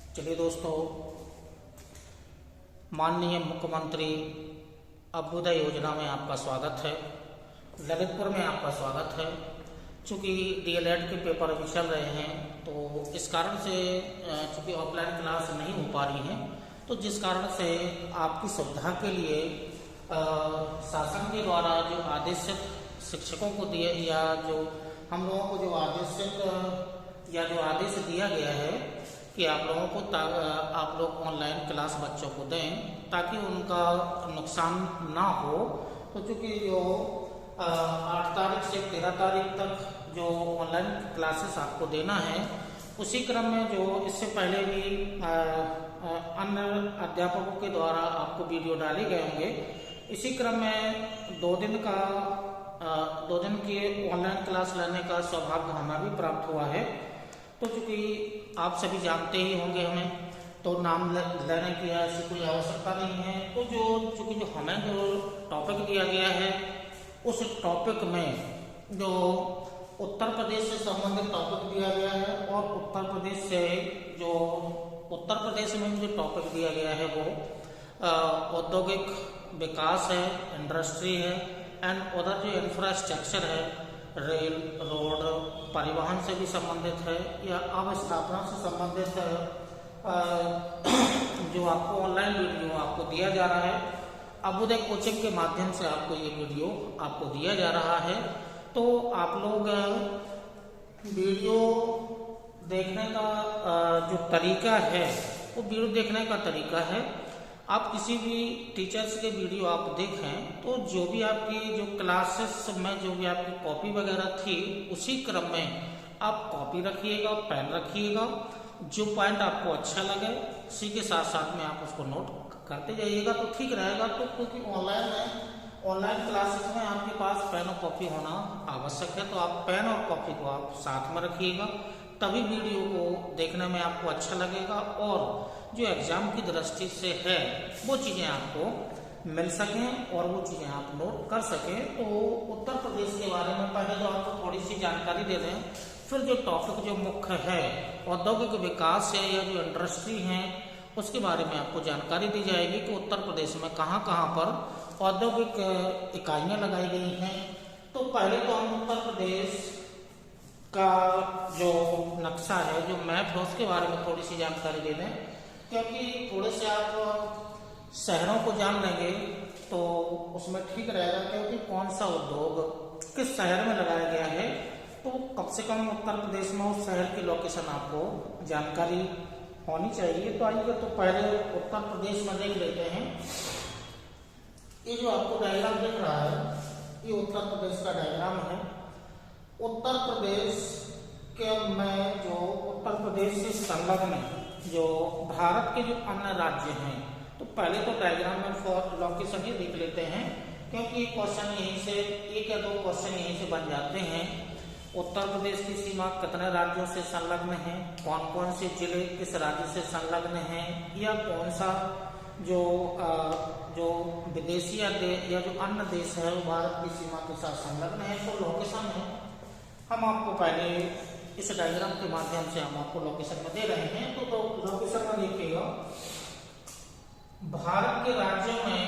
चलिए दोस्तों, माननीय मुख्यमंत्री अभ्युदय योजना में आपका स्वागत है। ललितपुर में आपका स्वागत है। चूँकि डीएलएड के पेपर अभी चल रहे हैं, तो इस कारण से चूँकि ऑफलाइन क्लास नहीं हो पा रही है, तो जिस कारण से आपकी सुविधा के लिए शासन के द्वारा जो आदेशित शिक्षकों को दिए या जो हम लोगों को जो आदेशित या जो आदेश दिया गया है कि आप लोगों को आप लोग ऑनलाइन क्लास बच्चों को दें ताकि उनका नुकसान ना हो। तो चूँकि जो 8 तारीख से 13 तारीख तक जो ऑनलाइन क्लासेस आपको देना है, उसी क्रम में जो इससे पहले भी अन्य अध्यापकों के द्वारा आपको वीडियो डाले गए होंगे, इसी क्रम में 2 दिन की ऑनलाइन क्लास लेने का सौभाग्य हमें भी प्राप्त हुआ है। तो चूँकि आप सभी जानते ही होंगे हमें, तो नाम लेने की ऐसी कोई आवश्यकता नहीं है। तो चूँकि हमें जो टॉपिक दिया गया है, उस टॉपिक में जो उत्तर प्रदेश से संबंधित टॉपिक दिया गया है और उत्तर प्रदेश में जो टॉपिक दिया गया है वो औद्योगिक विकास है, इंडस्ट्री है एंड उधर जो इंफ्रास्ट्रक्चर है, रेल, रोड, परिवहन से भी संबंधित है या अवस्थापना से संबंधित है। जो आपको ऑनलाइन वीडियो आपको दिया जा रहा है, अभ्युदय कोचिंग के माध्यम से आपको ये वीडियो आपको दिया जा रहा है। तो आप लोग वीडियो देखने का जो तरीका है, वो वीडियो देखने का तरीका है, आप किसी भी टीचर्स के वीडियो आप देखें तो जो भी आपकी जो क्लासेस में जो भी आपकी कॉपी वगैरह थी, उसी क्रम में आप कॉपी रखिएगा, पेन रखिएगा। जो पॉइंट आपको अच्छा लगे उसी के साथ साथ में आप उसको नोट करते जाइएगा तो ठीक रहेगा। तो क्योंकि ऑनलाइन क्लासेस में आपके पास पेन और कॉपी होना आवश्यक है, तो आप पेन और कॉपी को आप साथ में रखिएगा, तभी वीडियो को देखने में आपको अच्छा लगेगा और जो एग्जाम की दृष्टि से है वो चीज़ें आपको मिल सकें और वो चीज़ें आप नोट कर सकें। तो उत्तर प्रदेश के बारे में पहले तो आपको थोड़ी सी जानकारी दे दें, फिर जो टॉपिक जो मुख्य है औद्योगिक विकास है या जो इंडस्ट्री है, उसके बारे में आपको जानकारी दी जाएगी कि उत्तर प्रदेश में कहाँ कहाँ पर औद्योगिक इकाइयाँ लगाई गई हैं। तो पहले तो हम उत्तर प्रदेश का जो नक्शा है, जो मैप है, उसके बारे में थोड़ी सी जानकारी दे दें, क्योंकि थोड़े से आप शहरों को जान लेंगे तो उसमें ठीक रहेगा, क्योंकि कौन सा उद्योग किस शहर में लगाया गया है, तो कम से कम उत्तर प्रदेश में उस शहर की लोकेशन आपको जानकारी होनी चाहिए। तो आइए, तो पहले उत्तर प्रदेश में देख लेते हैं। ये जो आपको डायग्राम दिख रहा है, ये उत्तर प्रदेश का डायग्राम है। उत्तर प्रदेश के में जो उत्तर प्रदेश से संलग्न जो भारत के जो अन्य राज्य हैं, तो पहले तो डायग्राम में फॉर लोकेशन ही देख लेते हैं, क्योंकि क्वेश्चन यहीं से 1 या 2 क्वेश्चन यहीं से बन जाते हैं। उत्तर प्रदेश की सीमा कितने राज्यों से संलग्न है, कौन कौन से जिले किस राज्य से संलग्न हैं, या कौन सा जो विदेशी या जो अन्य देश है वो भारत की सीमा के साथ संलग्न है, तो लोकेशन है। हम आपको पहले इस डायग्राम के माध्यम से हम आपको लोकेशन में दे रहे हैं। तो लोकेशन में देखिएगा, भारत के राज्यों में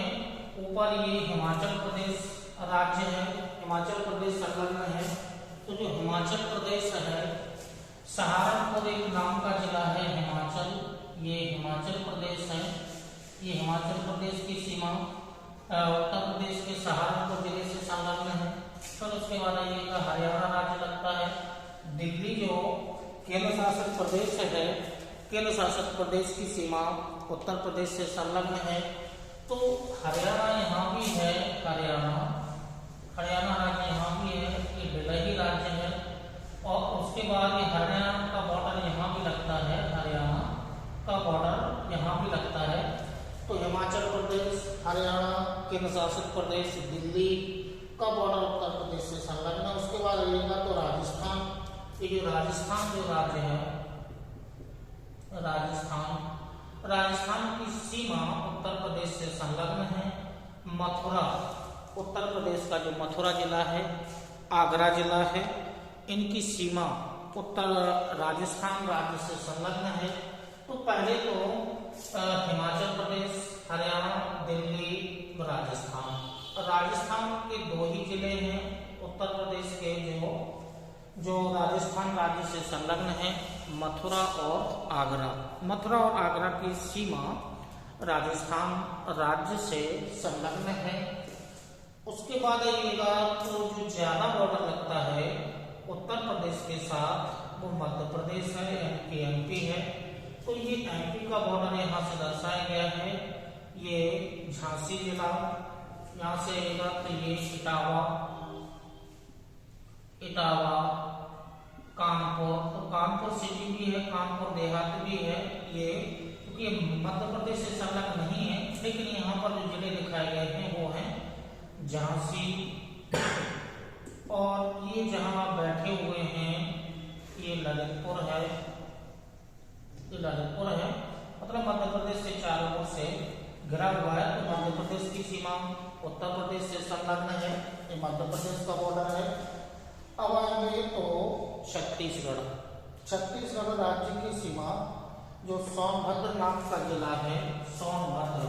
ऊपर ये हिमाचल प्रदेश राज्य है, हिमाचल प्रदेश संलग्न है। तो जो हिमाचल प्रदेश है, सहारनपुर एक नाम का जिला है हिमाचल, ये हिमाचल प्रदेश है। ये हिमाचल प्रदेश की सीमा उत्तर प्रदेश के सहारनपुर जिले से संलग्न है। फिर उसके बाद आइएगा, हरियाणा राज्य लगता है। दिल्ली जो केंद्र शासित प्रदेश है, केंद्र शासित प्रदेश की सीमा उत्तर प्रदेश से संलग्न है। तो हरियाणा यहाँ भी है, हरियाणा राज्य यहाँ भी है, ये दिल्ली राज्य है। और उसके बाद ये हरियाणा का बॉर्डर यहाँ भी लगता है, हरियाणा का बॉर्डर यहाँ भी लगता है। तो हिमाचल प्रदेश, हरियाणा, केंद्र शासित प्रदेश, दिल्ली का बॉर्डर उत्तर प्रदेश से संलग्न है। उसके बाद आइएगा तो राजस्थान, ये जो राजस्थान जो राज्य है, राजस्थान की सीमा उत्तर प्रदेश से संलग्न है। मथुरा, उत्तर प्रदेश का जो मथुरा जिला है, आगरा जिला है, इनकी सीमा उत्तर राजस्थान राज्य से संलग्न है। तो पहले तो हिमाचल प्रदेश, हरियाणा, दिल्ली, राजस्थान। राजस्थान के दो ही जिले हैं उत्तर प्रदेश के जो राजस्थान राज्य से संलग्न है, मथुरा और आगरा। मथुरा और आगरा की सीमा राजस्थान राज्य से संलग्न है। उसके बाद आइएगा तो जो ज्यादा बॉर्डर लगता है उत्तर प्रदेश के साथ वो मध्य प्रदेश है, यानी कि एमपी है। तो ये एमपी का बॉर्डर यहाँ से दर्शाया गया है। ये झांसी जिला यहाँ से आएगा तो ये इटावा, कानपुर, तो कानपुर सिटी भी है, कानपुर देहात भी है। ये क्योंकि मध्य प्रदेश से संलग्न नहीं है, लेकिन यहाँ पर जो जिले दिखाए गए हैं वो हैं झांसी, और ये जहाँ आप बैठे हुए हैं ये ललितपुर है। ये ललितपुर है, मतलब मध्य प्रदेश से चारों ओर से घिरा हुआ है। तो मध्य प्रदेश की सीमा उत्तर प्रदेश से संलग्न है, ये मध्य प्रदेश का बॉर्डर है। अब आएंगे तो छत्तीसगढ़। छत्तीसगढ़ राज्य की सीमा जो सोनभद्र नाम का जिला है, सोनभद्र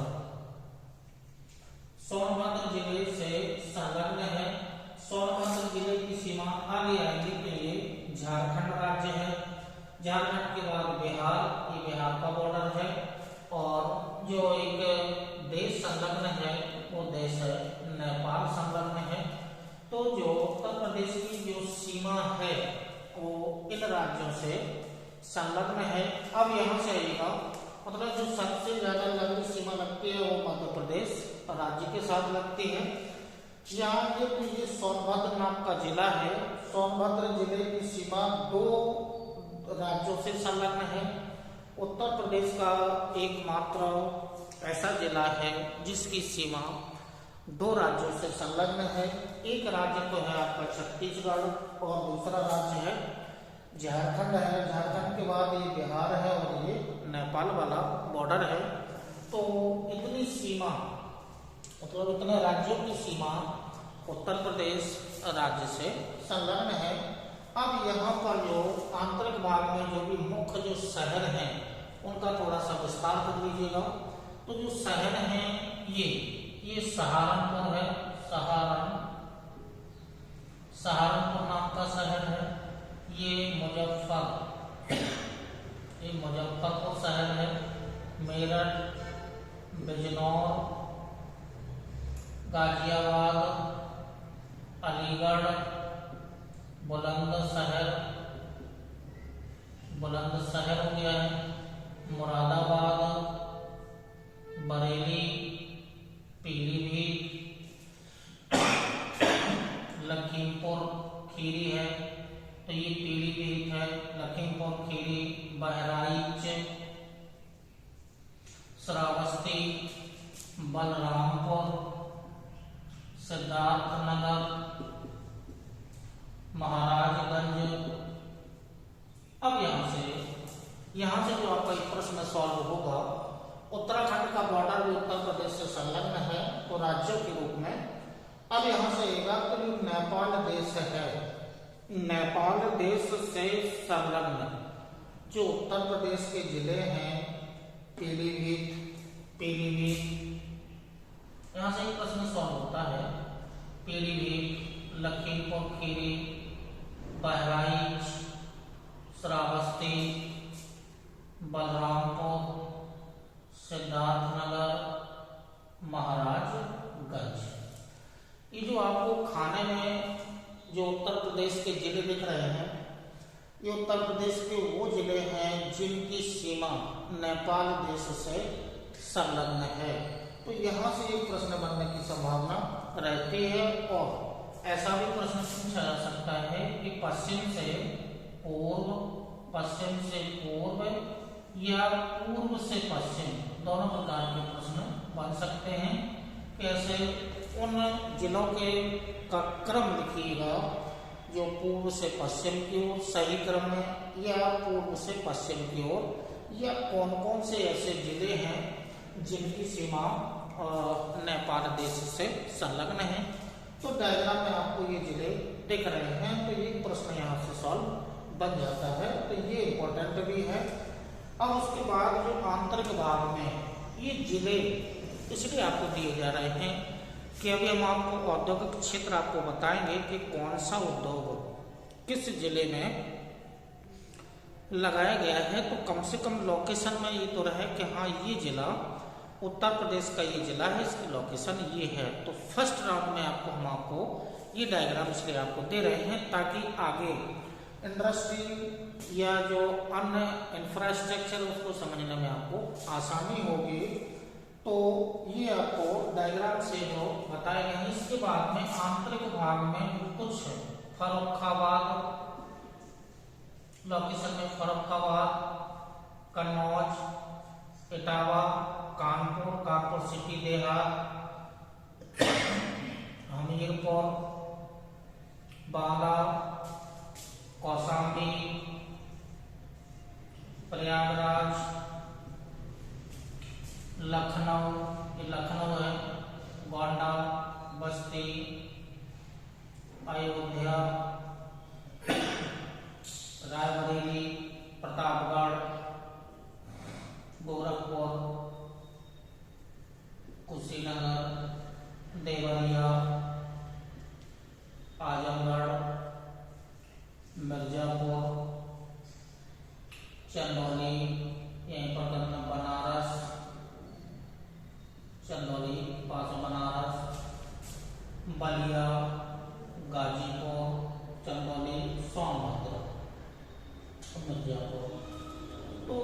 जिले से संलग्न है। सोनभद्र जिले की सीमा आगे आएगी तो ये झारखंड राज्य है। झारखंड के बाद बिहार, ये बिहार का बॉर्डर है। और जो एक देश संलग्न है वो देश है नेपाल संलग्न है। तो जो उत्तर प्रदेश की जो सीमा है वो इन राज्यों से संलग्न है। अब यहाँ से आइएगा, मतलब जो सबसे ज्यादा लंबी सीमा लगती है वो मध्य प्रदेश राज्य के साथ लगती है। यहाँ के तो ये सोनभद्र नाम का जिला है। सोनभद्र जिले की सीमा दो राज्यों से संलग्न है। उत्तर प्रदेश का एकमात्र ऐसा जिला है जिसकी सीमा दो राज्यों से संलग्न है। एक राज्य तो है आपका छत्तीसगढ़ और दूसरा राज्य है झारखंड है। झारखंड के बाद ये बिहार है और ये नेपाल वाला बॉर्डर है। तो इतनी सीमा, मतलब इतने राज्यों की सीमा उत्तर प्रदेश राज्य से संलग्न है। अब यहाँ पर जो आंतरिक भाग में जो भी मुख्य जो शहर हैं उनका थोड़ा सा विस्तार कर लीजिएगा। तो जो शहर हैं ये सहारनपुर है, सहारनपुर नाम का शहर है। ये मुजफ्फरपुर शहर है। मेरठ, बिजनौर, गाजियाबाद, अलीगढ़, बुलंदशहर हो गया है, मुरादाबाद, बरेली, पीलीभीत, लखीमपुर खीरी है, तो ये पीलीभीत है, लखीमपुर खीरी, बहराइच, श्रावस्ती, बलरामपुर, सिद्धार्थनगर, महाराजगंज। अब यहाँ से जो आपका एक प्रश्न सॉल्व होगा, उत्तराखंड का बॉर्डर भी उत्तर प्रदेश से संलग्न है तो राज्यों के रूप में। अब यहाँ से आएगा तो जो नेपाल देश है, नेपाल देश से संलग्न जो उत्तर प्रदेश के जिले हैं पीलीभीत, यहाँ से एक प्रश्न सॉल्व होता है। पीलीभीत, लखीमपुर खीरी, बहराइच, श्रावस्ती, बलरामपुर, सिद्धार्थनगर, महाराजगंज। ये जो आपको खाने में जो उत्तर प्रदेश के जिले दिख रहे हैं, ये उत्तर प्रदेश के वो जिले हैं जिनकी सीमा नेपाल देश से संलग्न है। तो यहाँ से एक प्रश्न बनने की संभावना रहती है। और ऐसा भी प्रश्न पूछा जा सकता है कि पश्चिम से पूर्व या पूर्व से पश्चिम, दोनों प्रकार के प्रश्न बन सकते हैं। कैसे? उन जिलों के का क्रम लिखिएगा जो पूर्व से पश्चिम की ओर सही क्रम में, या पूर्व से पश्चिम की ओर, या कौन कौन से ऐसे जिले हैं जिनकी सीमा नेपाल देश से संलग्न है। तो डायग्राम में आपको ये जिले दिख रहे हैं, तो ये प्रश्न यहाँ से सॉल्व बन जाता है। तो ये इम्पोर्टेंट भी है। अब उसके बाद जो आंतरिक भाग में ये जिले इसलिए आपको दिए जा रहे हैं कि अभी हम आपको औद्योगिक क्षेत्र आपको बताएंगे कि कौन सा उद्योग किस जिले में लगाया गया है। तो कम से कम लोकेशन में ये तो रहे कि हाँ ये जिला उत्तर प्रदेश का ये जिला है, इसकी लोकेशन ये है। तो फर्स्ट राउंड में हम आपको ये डायग्राम इसलिए आपको दे रहे हैं ताकि आगे इंडस्ट्री या जो अन्य इंफ्रास्ट्रक्चर उसको समझने में आपको आसानी होगी। तो ये आपको डायग्राम से जो बताए गए हैं। इसके बाद में आंतरिक भाग में कुछ फर्रुखाबाद लोकेशन में फर्रुखाबाद, कन्नौज, इटावा, कानपुर सिटी देहात, हमीरपुर, बांदा, कौशाम्बी, प्रयागराज, लखनऊ, ये लखनऊ है, गोंडा, बस्ती, अयोध्या, रायबरेली, प्रतापगढ़, गोरखपुर, कुशीनगर, देवरिया, आजमगढ़, मिर्जापुर, चंदौली, यहीं पर बनारस, चंदौली पास बनारस, बलिया, गाजीपुर, चंदौली, सोनभद्र, मिर्जापुर। तो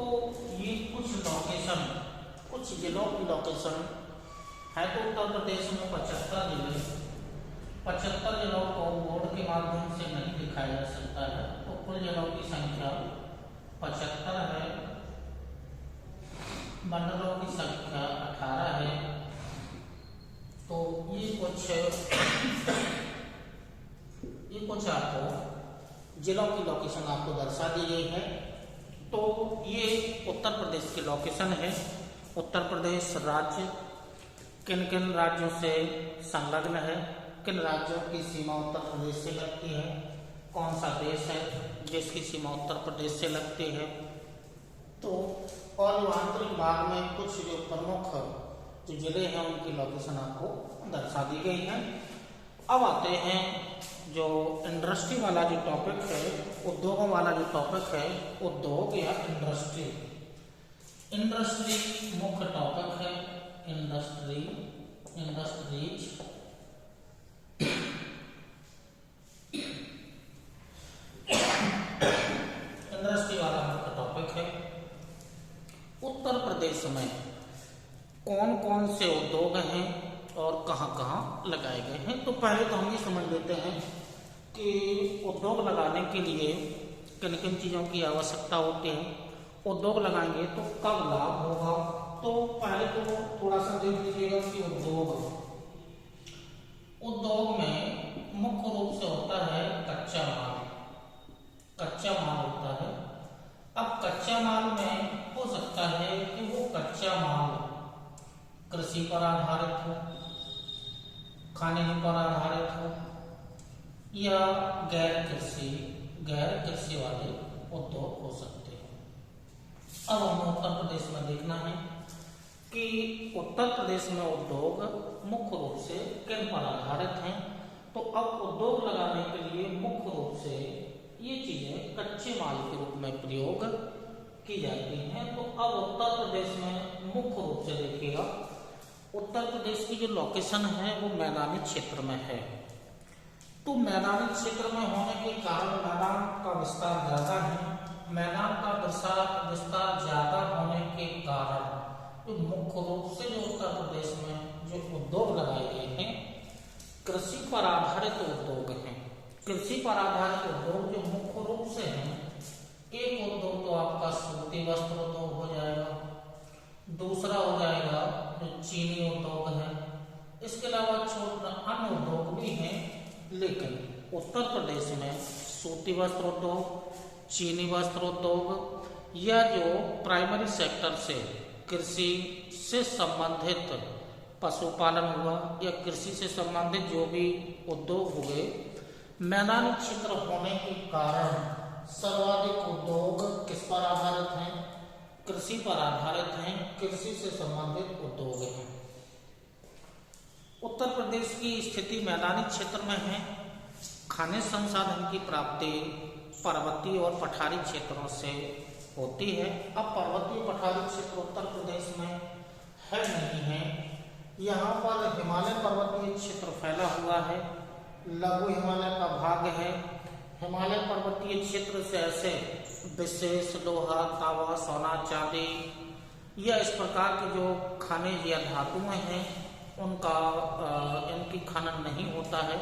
ये कुछ लोकेशन, कुछ जिलों की लोकेशन है। तो उत्तर प्रदेश में 75 जिले, 75 जिलों को बोर्ड के माध्यम से नहीं दिखाया जा सकता है। तो कुल जिलों की संख्या 75 है, मंडलों की संख्या 18 है। तो ये कुछ आपको जिलों की लोकेशन आपको दर्शा दी गई है। तो ये उत्तर प्रदेश की लोकेशन है। उत्तर प्रदेश राज्य किन किन राज्यों से संलग्न है, किन राज्यों की सीमा उत्तर प्रदेश से लगती है, कौन सा देश है जिसकी सीमा उत्तर प्रदेश से लगती है। तो और जो आंतरिक भाग में कुछ जो प्रमुख जो जिले हैं उनकी लोकेशन आपको दर्शा दी गई है। अब आते हैं जो इंडस्ट्री वाला जो टॉपिक है, उद्योगों वाला जो टॉपिक है, उद्योग या इंडस्ट्री। इंडस्ट्री मुख्य टॉपिक है। इंडस्ट्रीज इंडस्ट्री वाला मुख्य टॉपिक है। उत्तर प्रदेश में कौन कौन से उद्योग हैं और कहाँ कहाँ लगाए गए हैं। तो पहले तो हम ये समझ लेते हैं कि उद्योग लगाने के लिए किन किन चीज़ों की आवश्यकता होती है। उद्योग लगाएंगे तो कब लाभ होगा। तो पहले तो थोड़ा सा देख लीजिएगा कि उद्योग में मुख्य रूप से होता है कच्चा माल होता है। अब कच्चा माल में हो सकता है कि वो कच्चा माल कृषि पर आधारित हो, खाने पर आधारित हो, या गैर कृषि वाले उद्योग हो सकते हैं। अब हमें उत्तर प्रदेश में देखना है कि उत्तर प्रदेश में उद्योग मुख्य रूप से किन पर आधारित हैं। तो अब उद्योग लगाने के लिए मुख्य रूप से ये चीजें कच्चे माल के रूप में प्रयोग की जाती हैं। तो अब उत्तर प्रदेश में मुख्य रूप से देखिएगा, उत्तर प्रदेश की जो लोकेशन है वो मैदानी क्षेत्र में है। तो मैदानी क्षेत्र में होने के कारण मैदान का विस्तार ज्यादा है। मैदान का विस्तार ज्यादा होने के कारण तो मुख्य रूप से जो उत्तर प्रदेश में जो उद्योग लगाए गए हैं कृषि पर आधारित उद्योग हैं। कृषि पर आधारित उद्योग जो मुख्य रूप से हैं, एक उद्योग तो आपका सूती वस्त्र उद्योग हो जाएगा, दूसरा हो जाएगा जो चीनी उद्योग है। इसके अलावा छोटे अन्य उद्योग भी हैं, लेकिन उत्तर प्रदेश में सूती वस्त्र उद्योग, चीनी वस्त्र उद्योग या जो प्राइमरी सेक्टर से कृषि से संबंधित पशुपालन हुआ या कृषि से संबंधित जो भी उद्योग हुए, मैदानी क्षेत्र होने के कारण सर्वाधिक उद्योग किस पर आधारित हैं? कृषि पर आधारित हैं, कृषि से संबंधित उद्योग हैं। उत्तर प्रदेश की स्थिति मैदानी क्षेत्र में है। खनिज संसाधन की प्राप्ति पर्वतीय और पठारी क्षेत्रों से होती है। अब पर्वतीय पठारी क्षेत्र उत्तर प्रदेश में है नहीं है। यहाँ पर हिमालय पर्वतीय क्षेत्र फैला हुआ है, लघु हिमालय का भाग है। हिमालय पर्वतीय क्षेत्र से ऐसे विशेष लोहा, तांबा, सोना, चांदी या इस प्रकार के जो खनिज या धातुएं हैं इनकी खनन नहीं होता है।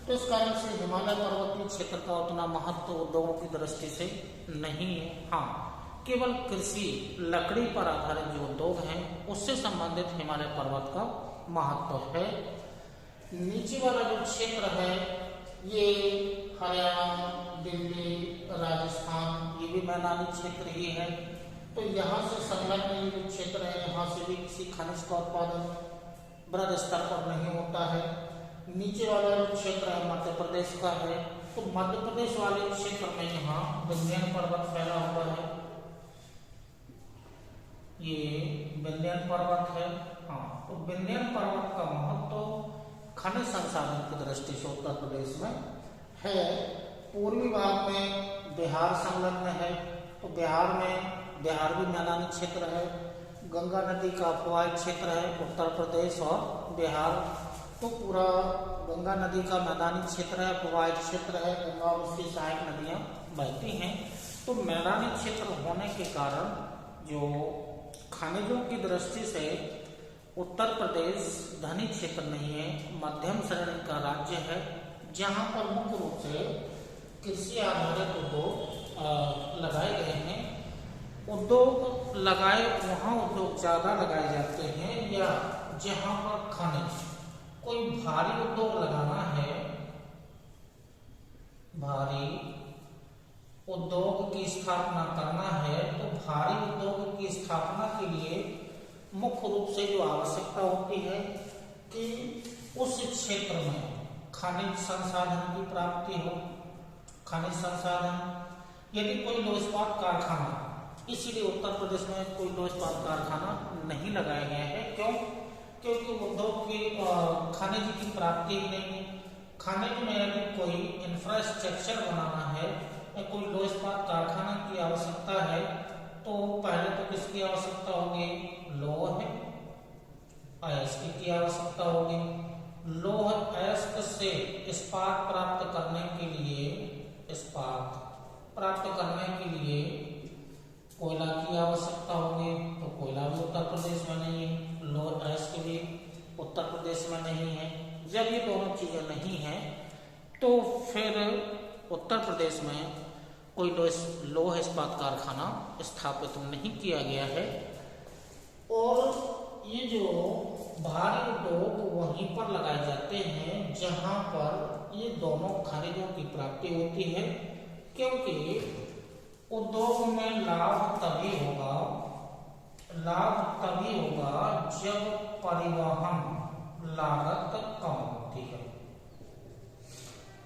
तो इस कारण से हिमालय पर्वतीय क्षेत्र का उतना महत्व उद्योगों की दृष्टि से नहीं है। हाँ, केवल कृषि, लकड़ी पर आधारित जो उद्योग हैं उससे संबंधित हिमालय पर्वत का महत्व है। नीचे वाला जो क्षेत्र है ये हरियाणा, दिल्ली, राजस्थान, ये भी मैदानी क्षेत्र ही है। तो यहाँ से संलग्न ये जो क्षेत्र है, यहाँ से भी किसी खनिज का उत्पादन बृहद स्तर पर नहीं होता है। नीचे वाला जो क्षेत्र है मध्य प्रदेश का है। तो मध्य प्रदेश वाले क्षेत्र में यहाँ विंध्यान पर्वत फैला हुआ है, ये विंध्यान पर्वत है। हाँ, तो विंध्यान पर्वत का महत्व खनिज संसाधन की दृष्टि से उत्तर प्रदेश में है। पूर्वी भाग में बिहार संलग्न है। तो बिहार भी मैदानी क्षेत्र है। गंगा नदी का अफवाह क्षेत्र है उत्तर प्रदेश और बिहार। तो पूरा गंगा नदी का मैदानी क्षेत्र है, अफवाह क्षेत्र है। गंगा और उसकी सहायक नदियाँ बहती हैं। तो मैदानी क्षेत्र होने के कारण जो खनिजों की दृष्टि से उत्तर प्रदेश धनी क्षेत्र नहीं है, मध्यम श्रेणी का राज्य है, जहाँ पर मुख्य रूप से कृषि आधारित उद्योग लगाए गए हैं। उद्योग लगाए वहाँ उद्योग ज़्यादा लगाए जाते हैं या जहाँ पर खनिज, कोई भारी उद्योग लगाना है, भारी उद्योग की स्थापना करना है, तो भारी उद्योग की स्थापना के लिए मुख्य रूप से जो आवश्यकता होती है कि उस क्षेत्र में खनिज संसाधन की प्राप्ति हो। खनिज संसाधन, यदि कोई लोह इस्पात कारखाना, इसीलिए उत्तर प्रदेश में कोई लोह इस्पात कारखाना नहीं लगाया गया है। क्यों? क्योंकि उद्योग की खनिज की प्राप्ति ही नहीं है। खनिज में यदि कोई इंफ्रास्ट्रक्चर बनाना है या कोई लोह इस्पात कारखाना की आवश्यकता है, तो पहले तो किसकी आवश्यकता होगी? लौह अयस्क की आवश्यकता होगी। लौह अयस्क से इस्पात प्राप्त करने के लिए कोयला की आवश्यकता होगी। तो कोयला भी उत्तर प्रदेश में नहीं है, लौह अयस्क भी उत्तर प्रदेश में नहीं है। जब ये दोनों चीजें नहीं हैं तो फिर उत्तर प्रदेश में कोई लोह इस्पात कारखाना स्थापित नहीं किया गया है। और ये जो भारी उद्योग वहीं पर लगाए जाते हैं जहां पर ये दोनों खनिजों की प्राप्ति होती है। क्योंकि उद्योग में लाभ तभी होगा जब परिवहन लागत कम होती है।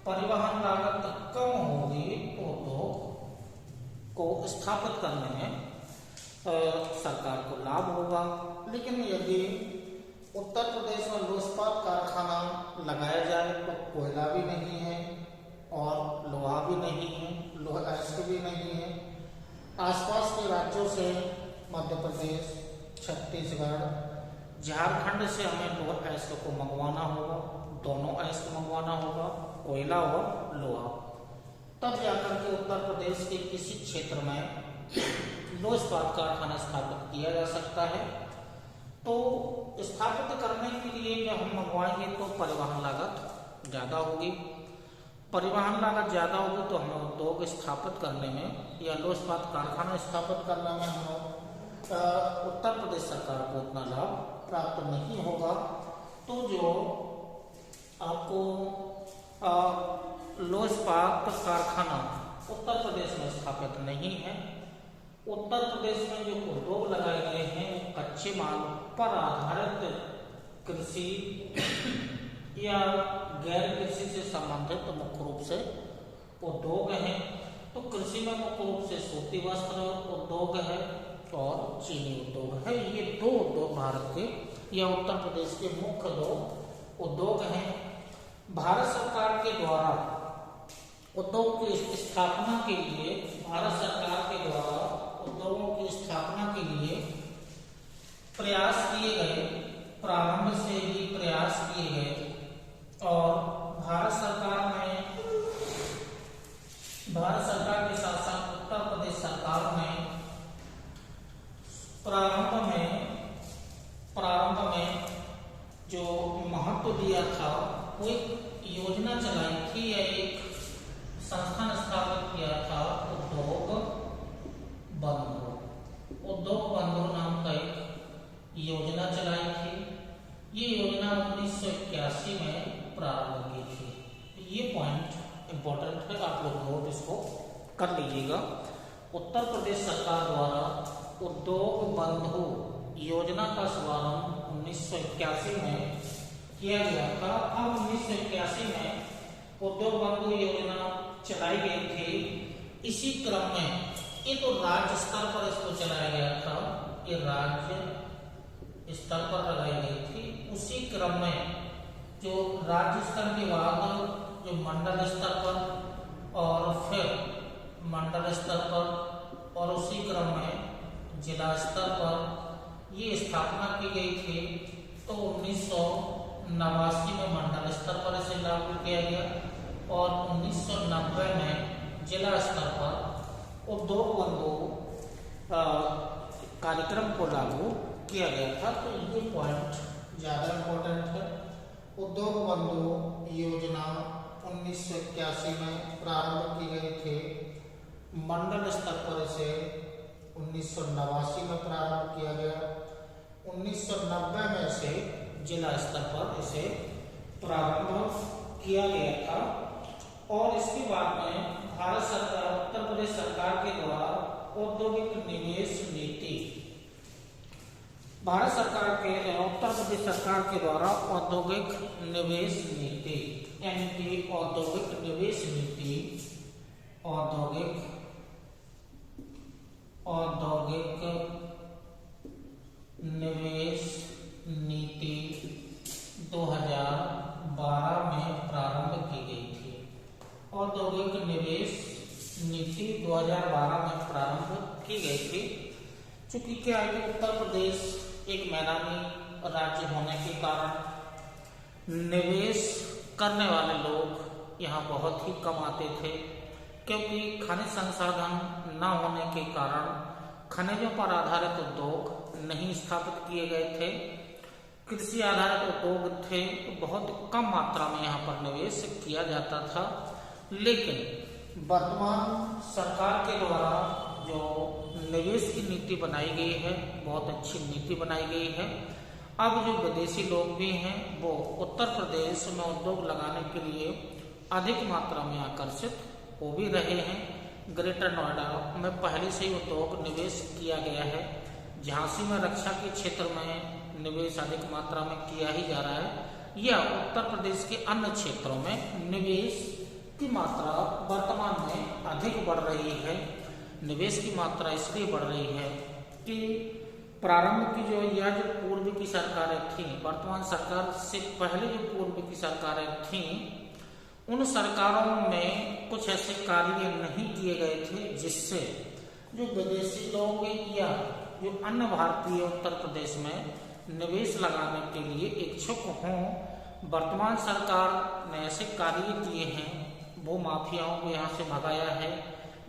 परिवहन लागत कम होगी तो उद्योग को स्थापित करने में सरकार को लाभ होगा। लेकिन यदि उत्तर प्रदेश में लोह इस्पात कारखाना लगाया जाए तो कोयला भी नहीं है और लोहा भी नहीं है, लोह अयस्क भी नहीं है। आसपास के राज्यों से मध्य प्रदेश, छत्तीसगढ़, झारखंड से हमें लोह अयस्क को मंगवाना होगा, दोनों अयस्क मंगवाना होगा, कोयला और लोहा। तब जाकर के उत्तर प्रदेश के किसी क्षेत्र में लोह इस्पात कारखाना स्थापित किया जा सकता है। तो स्थापित करने के लिए जब हम मंगवाएंगे तो परिवहन लागत ज़्यादा होगी। परिवहन लागत ज़्यादा होगी तो हमें उद्योग स्थापित करने में या लोह इस्पात कारखाना स्थापित करने में हम उत्तर प्रदेश सरकार को उतना लाभ प्राप्त नहीं होगा। तो जो आपको लोह इस्पात कारखाना उत्तर प्रदेश में स्थापित नहीं है। उत्तर प्रदेश में जो उद्योग लगाए गए हैं वो कच्चे माल पर आधारित कृषि या गैर कृषि से संबंधित मुख्य रूप से उद्योग हैं। तो कृषि में मुख्य रूप से सूती वस्त्र उद्योग है और चीनी उद्योग है। ये दो उद्योग भारत के या उत्तर प्रदेश के मुख्य दो उद्योग हैं। भारत सरकार के द्वारा उद्योग की स्थापना के लिए, भारत सरकार के द्वारा उद्योगों की स्थापना के लिए प्रयास किए गए, प्रारंभ से ही प्रयास किए गए और भारत सरकार के साथ साथ उत्तर प्रदेश सरकार ने प्रारंभ में जो महत्व दिया था वो एक योजना चलाई थी या एक संस्थान स्थापित किया था, उद्योग बंधु नाम का एक योजना चलाई थी। ये योजना 1981 में प्रारंभ की थी। ये पॉइंट इंपॉर्टेंट है, आप लोग नोट इसको कर लीजिएगा। उत्तर प्रदेश सरकार द्वारा उद्योग बंधु योजना का शुभारंभ 1981 में किया गया था। अब 1981 में उद्योग बंधु योजना चलाई गई थी। इसी क्रम में ये तो राज्य स्तर पर इसको चलाया गया था, ये राज्य स्तर पर लगाई गई थी। उसी क्रम में जो राज्य स्तर के बाद जो मंडल स्तर पर और फिर मंडल स्तर पर और उसी क्रम में जिला स्तर पर ये स्थापना की गई थी। तो 1989 में मंडल स्तर पर इसे लागू किया गया और 1990 में जिला स्तर पर उद्योग बंधु कार्यक्रम को लागू किया गया था। तो ये पॉइंट ज़्यादा इम्पोर्टेंट है। उद्योग बंधु योजना 1981 में प्रारंभ की गई थी। मंडल स्तर पर इसे 1989 में प्रारंभ किया गया। 1990 में इसे जिला स्तर पर इसे प्रारंभ किया गया था और इसके बाद में भारत सरकार, उत्तर प्रदेश सरकार के द्वारा औद्योगिक निवेश नीति, भारत सरकार के उत्तर प्रदेश सरकार के द्वारा औद्योगिक निवेश नीति यानी कि औद्योगिक निवेश नीति, औद्योगिक निवेश नीति 2012 में प्रारंभ की गई थी। औद्योगिक निवेश नीति 2012 में प्रारंभ की गई थी। चूंकि क्या है कि उत्तर प्रदेश एक मैदानी राज्य होने के कारण निवेश करने वाले लोग यहाँ बहुत ही कम आते थे, क्योंकि खनिज संसाधन न होने के कारण खनिजों पर आधारित उद्योग नहीं स्थापित किए गए थे। कृषि आधारित उद्योग थे, बहुत कम मात्रा में यहाँ पर निवेश किया जाता था। लेकिन वर्तमान सरकार के द्वारा जो निवेश की नीति बनाई गई है, बहुत अच्छी नीति बनाई गई है। अब जो विदेशी लोग भी हैं वो उत्तर प्रदेश में उद्योग लगाने के लिए अधिक मात्रा में आकर्षित हो भी रहे हैं। ग्रेटर नोएडा में पहले से ही उद्योग निवेश किया गया है। झांसी में रक्षा के क्षेत्र में निवेश अधिक मात्रा में किया ही जा रहा है, या उत्तर प्रदेश के अन्य क्षेत्रों में निवेश की मात्रा वर्तमान में अधिक बढ़ रही है। निवेश की मात्रा इसलिए बढ़ रही है कि प्रारंभ की जो पूर्व की सरकारें थीं, वर्तमान सरकार से पहले जो पूर्व की सरकारें थीं, उन सरकारों में कुछ ऐसे कार्य नहीं किए गए थे जिससे जो विदेशी लोग या जो अन्य भारतीय उत्तर प्रदेश में निवेश लगाने के लिए इच्छुक हों। वर्तमान सरकार ने ऐसे कार्य किए हैं, वो माफियाओं को यहाँ से भगाया है,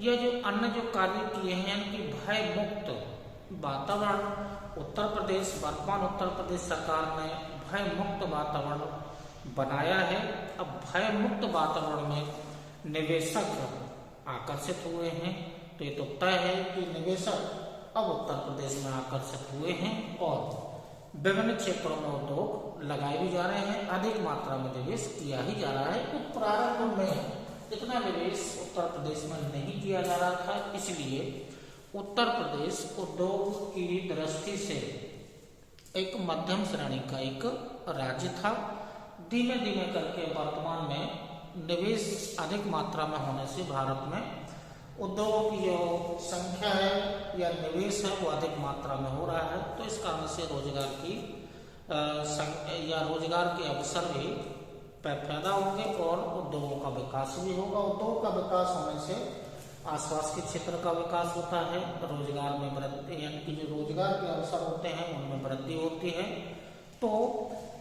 या जो अन्य जो कार्य किए हैं यानी कि भय मुक्त वातावरण वर्तमान उत्तर प्रदेश सरकार ने भय मुक्त वातावरण बनाया है। अब भय मुक्त वातावरण में निवेशक आकर्षित हुए हैं, तो ये तो तय है कि निवेशक अब उत्तर प्रदेश में आकर्षित हुए हैं और विभिन्न क्षेत्रों में उद्योग लगाए भी जा रहे हैं। अधिक मात्रा में निवेश किया ही जा रहा है। तो प्रारंभ में इतना निवेश उत्तर प्रदेश में नहीं किया जा रहा था, इसलिए उत्तर प्रदेश उद्योग की दृष्टि से एक मध्यम श्रेणी का एक राज्य था। धीमे धीमे करके वर्तमान में निवेश अधिक मात्रा में होने से भारत में उद्योगों की जो संख्या है या निवेश है वो अधिक मात्रा में हो रहा है, तो इस कारण से रोजगार की या रोजगार के अवसर भी पैदा होंगे और उद्योगों का विकास भी होगा। उद्योग का विकास होने से आसपास के क्षेत्र का विकास होता है, रोजगार में वृद्धि, यानी कि जो रोजगार के अवसर होते हैं उनमें वृद्धि होती है। तो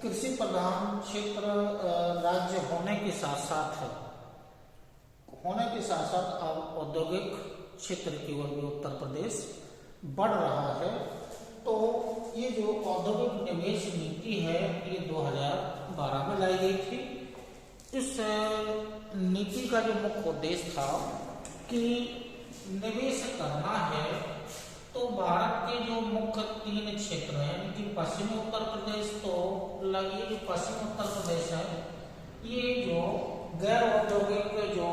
कृषि प्रधान क्षेत्र राज्य होने के साथ साथ अब औद्योगिक क्षेत्र की ओर भी उत्तर प्रदेश बढ़ रहा है। तो ये जो औद्योगिक निवेश नीति है ये 2012 में लाई गई थी। इस नीति का जो मुख्य उद्देश्य था कि निवेश करना है तो भारत के जो मुख्य 3 क्षेत्र हैं, यानी कि पश्चिमी उत्तर प्रदेश, तो लगे जो पश्चिमी उत्तर प्रदेश है, ये जो गैर औद्योगिक जो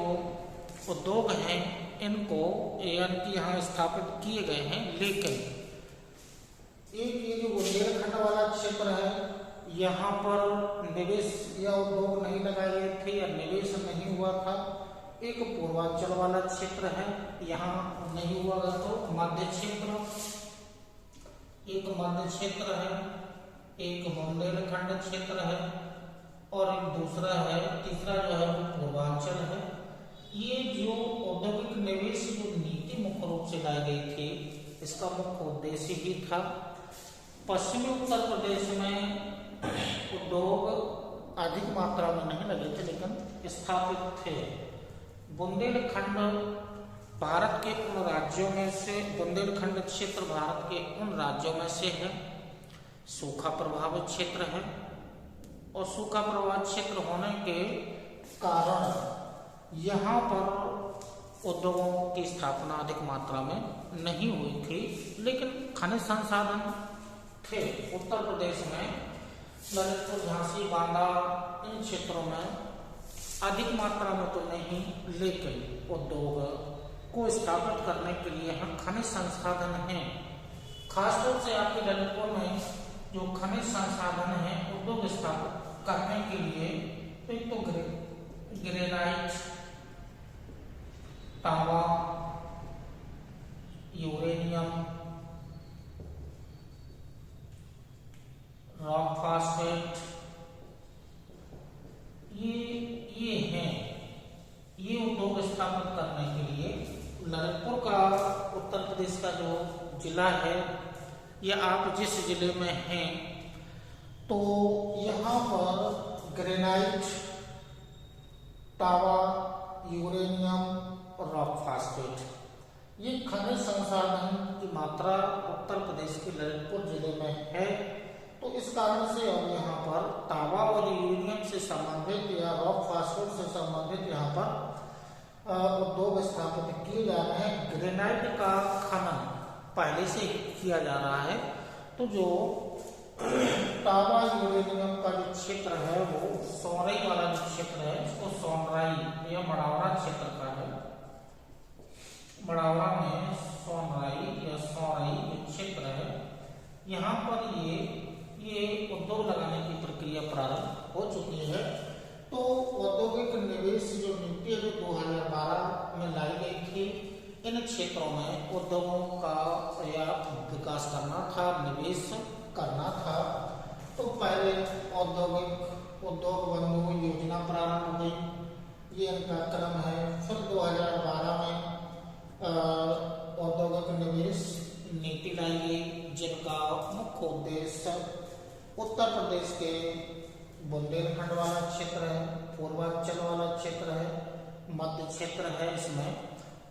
उद्योग हैं इनको यानी कि यहाँ स्थापित किए गए हैं, लेकिन एक ये जो बुंदेलखंड वाला क्षेत्र है यहाँ पर निवेश या उद्योग नहीं लगाए गए थे या निवेश नहीं हुआ था। एक पूर्वांचल वाला क्षेत्र है, यहाँ नहीं हुआ था। तो मध्य क्षेत्र, एक मध्य क्षेत्र है, एक बुंदेलखंड क्षेत्र है और एक दूसरा है, तीसरा जो है वो पूर्वांचल है। ये जो औद्योगिक निवेश जो नीति मुख्य रूप से लाई गई थी, इसका मुख्य उद्देश्य ही था पश्चिमी उत्तर प्रदेश में उद्योग अधिक मात्रा में नहीं लगे थे लेकिन स्थापित थे। बुंदेलखंड भारत के उन राज्यों में से, बुंदेलखंड क्षेत्र भारत के उन राज्यों में से है, सूखा प्रभावित क्षेत्र है और सूखा प्रभावित क्षेत्र होने के कारण यहाँ पर उद्योगों की स्थापना अधिक मात्रा में नहीं हुई थी, लेकिन खनिज संसाधन थे। उत्तर प्रदेश में ललितपुर, झांसी, बांदा, इन क्षेत्रों में अधिक मात्रा में तो नहीं, लेकिन उद्योग को स्थापित करने के लिए यहाँ खनिज संसाधन हैं। खासतौर से आपके ललितपुर में जो खनिज संसाधन है उद्योग स्थापित करने के लिए, तो एक तो ग्रेनाइट, तांबा, यूरेनियम, रॉक फास्फेट, ये हैं। ये उद्योग स्थापित करने के लिए ललितपुर का, उत्तर प्रदेश का जो जिला है, या आप जिस जिले में हैं, तो यहाँ पर ग्रेनाइट, तांबा, यूरेनियम और रॉक फास्फेट, ये खनिज संसाधन की मात्रा उत्तर प्रदेश के ललितपुर जिले में है। तो इस कारण से अब यहाँ पर तांबा और यूरेनियम से संबंधित या रॉक फास्फेट से संबंधित यहाँ पर उद्योग स्थापित किए जा रहे हैं। ग्रेनाइट का खनन पहले से किया जा रहा है। तो जो तांबा यूरेनियम का जो क्षेत्र है वो सौरई वाला जो क्षेत्र है, इसको सोनराई या मड़ावरा क्षेत्र का है। मड़ावरा में सोनराई या सौरई जो क्षेत्र है, यहाँ पर ये उद्योग लगाने की प्रक्रिया प्रारंभ हो चुकी है। तो औद्योगिक निवेश जो नीति है 2012 में लाई गई थी, इन क्षेत्रों में उद्योगों का या विकास करना था, निवेश करना था। तो पहले उद्योग बंधु योजना प्रारंभ हुई, ये इनका क्रम है। फिर 2012 में औद्योगिक निवेश नीति लाई गई, जिनका मुख्य उद्देश्य उत्तर प्रदेश के बुंदेलखंड वाला क्षेत्र है, पूर्वांचल वाला क्षेत्र है, मध्य क्षेत्र है, इसमें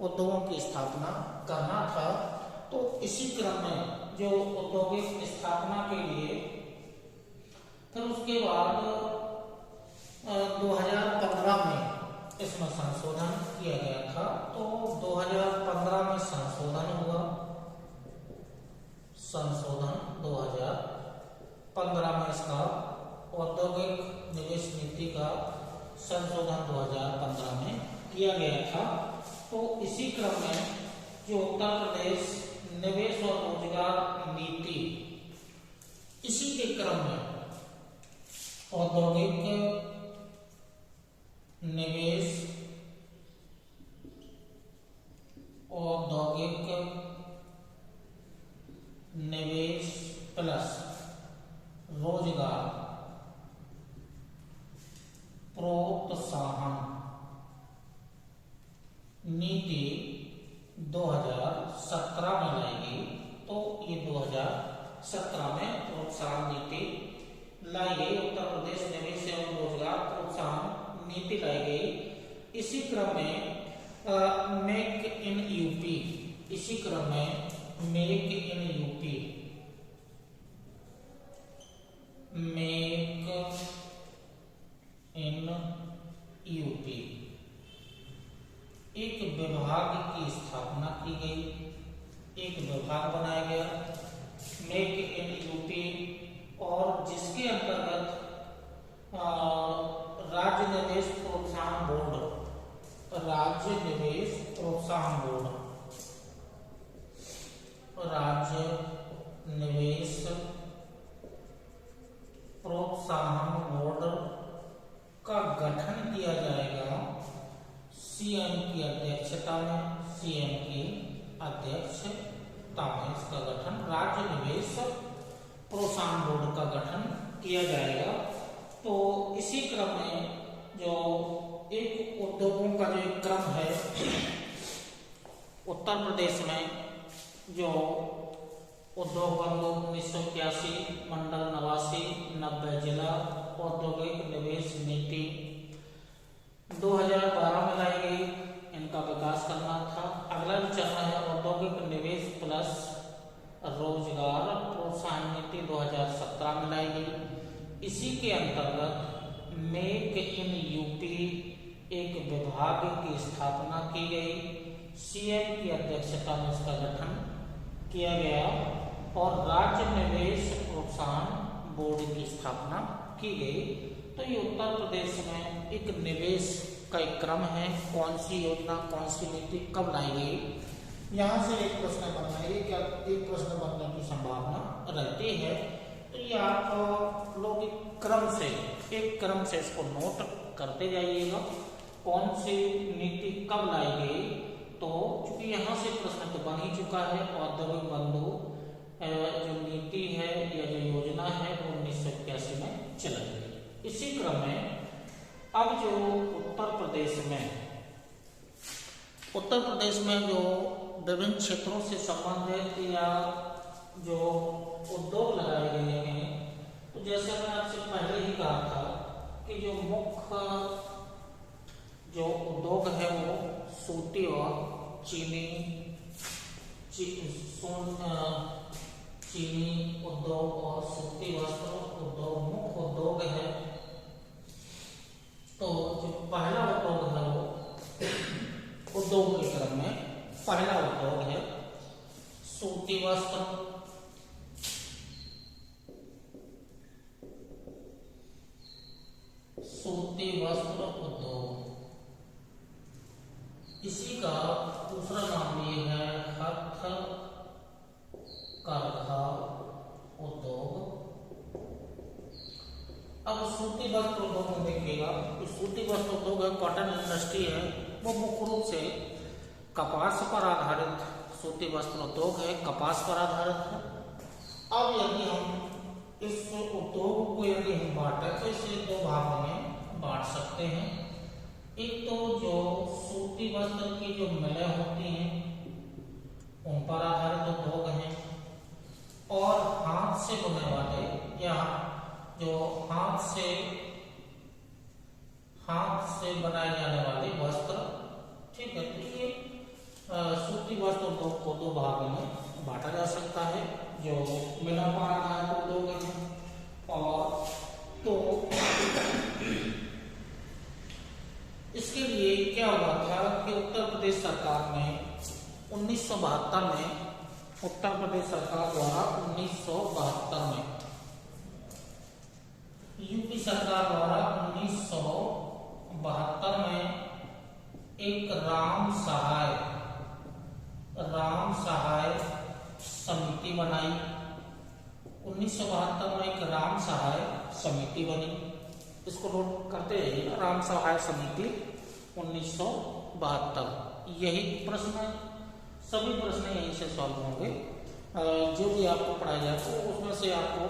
उद्योगों की स्थापना करना था। तो इसी क्रम में जो औद्योगिक स्थापना के लिए फिर उसके बाद 2015 में इसमें संशोधन किया गया था। तो 2015 में संशोधन हुआ, संशोधन 2015 में इसका औद्योगिक निवेश नीति का संशोधन 2015 में किया गया था। तो इसी क्रम में जो उत्तर प्रदेश निवेश और रोजगार नीति, इसी के क्रम में औद्योगिक निवेश, औद्योगिक निवेश प्लस रोजगार प्रोत्साहन नीति 2017 में लाई गई। तो ये 2017 में प्रोत्साहन नीति लाई गई। उत्तर प्रदेश निवेश एवं रोजगार प्रोत्साहन नीति लाई गई। इसी क्रम में मेक इन यूपी, इसी क्रम में make in UP, make in UP एक विभाग की स्थापना की गई, एक विभाग बनाया गया मेक इन यूपी, और जिसके अंतर्गत राज्य निवेश प्रोत्साहन बोर्ड, राज्य निवेश प्रोत्साहन बोर्ड, राज्य निवेश प्रोत्साहन बोर्ड का गठन किया जाएगा सीएम की अध्यक्षता में, सीएम की अध्यक्षता में इसका गठन, राज्य निवेश प्रोत्साहन बोर्ड का गठन किया जाएगा। तो इसी क्रम में जो एक उद्योगों का जो एक क्रम है, उत्तर प्रदेश में जो उद्योग बंधु 1981 मंडल 89 90 जिला औद्योगिक निवेश नीति 2012 में लाई गई, इनका विकास करना था। अगला जो चरण है औद्योगिक निवेश प्लस रोजगार प्रोत्साहन नीति 2017 में लाई गई। इसी के अंतर्गत मेक इन यूपी एक विभाग की स्थापना की गई, सीएम की अध्यक्षता में इसका गठन किया गया, और राज्य निवेश प्रोत्साहन बोर्ड की स्थापना की गई। तो ये उत्तर प्रदेश में एक निवेश का एक क्रम है, कौन सी योजना, कौन सी नीति कब लाई गई, यहाँ से एक प्रश्न बनना है, क्या एक प्रश्न बनने की संभावना रहती है। तो ये आप लोग एक क्रम से इसको नोट करते जाइएगा, कौन सी नीति कब लाई गई। तो चूंकि यहाँ से प्रश्न तो बन ही चुका है, औद्योगिक बंधु जो नीति है या जो योजना है वो 1981 में चलाई गई। इसी क्रम में अब जो उत्तर प्रदेश में जो विभिन्न क्षेत्रों से संबंधित या जो उद्योग लगाए गए हैं, तो जैसे मैं आपसे पहले ही कहा था कि जो मुख्य जो उद्योग है वो सूती और चीनी उद्योग और सूती वस्त्र उद्योग मुख्य उद्योग है। तो जो पहला उद्योग है वो उद्योग के क्रम में पहला उद्योग है सूती वस्त्र, उद्योग। इसी का दूसरा नाम ये है हथकरघा उद्योग। अब सूती वस्त्र उद्योग में देखिएगा, सूती वस्त्र उद्योग है, कॉटन इंडस्ट्री है, वो मुख्य रूप से कपास पर आधारित सूती वस्त्र उद्योग है, कपास पर आधारित है। अब यदि हम इस उद्योग को यदि हम बांटे तो इसे दो भागों में बांट सकते हैं। एक तो जो सूती वस्त्र की जो मिलें होती हैं उन पर आधारित उद्योग हैं, और हाथ से बुने वाले या जो हाथ से बनाए जाने वाले वस्त्र, ठीक है। तो ये सूती वस्त्र उद्योग को दो भागों में बांटा जा सकता है, जो मिलों पर आधारित उद्योग हैं। और तो इसके लिए क्या हुआ था कि उत्तर प्रदेश सरकार ने 1972 में, उत्तर प्रदेश सरकार द्वारा 1972 में, यूपी सरकार द्वारा 1972 में एक राम सहाय समिति बनाई। 1972 में एक राम सहाय समिति बनी, इसको नोट करते हैं, राम सहाय समिति 1972। यही प्रश्न, सभी प्रश्न यहीं से सॉल्व होंगे। जो भी आपको पढ़ाया जाए तो उसमें से आपको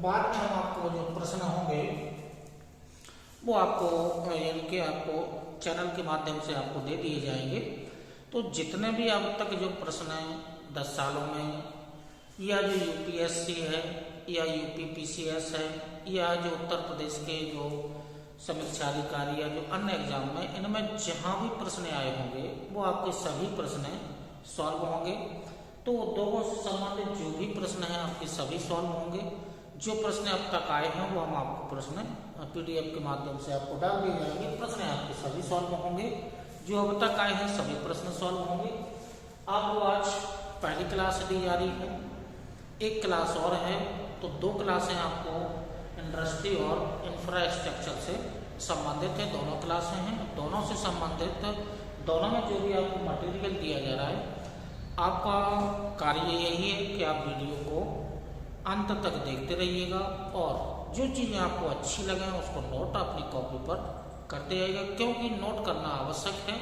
बाद में हम आपको जो प्रश्न होंगे वो आपको यानी कि आपको चैनल के माध्यम से आपको दे दिए जाएंगे। तो जितने भी अब तक जो प्रश्न हैं 10 सालों में, या जो यूपीएससी है या यूपीपीसीएस है, या जो उत्तर प्रदेश के जो समीक्षा अधिकारी या जो अन्य एग्जाम में, इनमें जहाँ भी प्रश्न आए होंगे वो आपके सभी प्रश्न सॉल्व होंगे। तो उद्योगों से संबंधित जो भी प्रश्न हैं आपके सभी सॉल्व होंगे। जो प्रश्न अब तक आए हैं वो हम आपको प्रश्न पीडीएफ के माध्यम से आपको डाल दिए जाएंगे। प्रश्न आपके सभी सॉल्व होंगे, जो अब तक आए हैं सभी प्रश्न सॉल्व होंगे। आपको आज पहली क्लास दी जा रही है, एक क्लास और है, तो 2 क्लासें आपको इंडस्ट्री और इंफ्रास्ट्रक्चर से संबंधित है। दोनों क्लासें हैं, दोनों से संबंधित, दोनों में जो भी आपको मटेरियल दिया जा रहा है, आपका कार्य यही है कि आप वीडियो को अंत तक देखते रहिएगा और जो चीज़ें आपको अच्छी लगें उसको नोट अपनी कॉपी पर करते आइएगा, क्योंकि नोट करना आवश्यक है।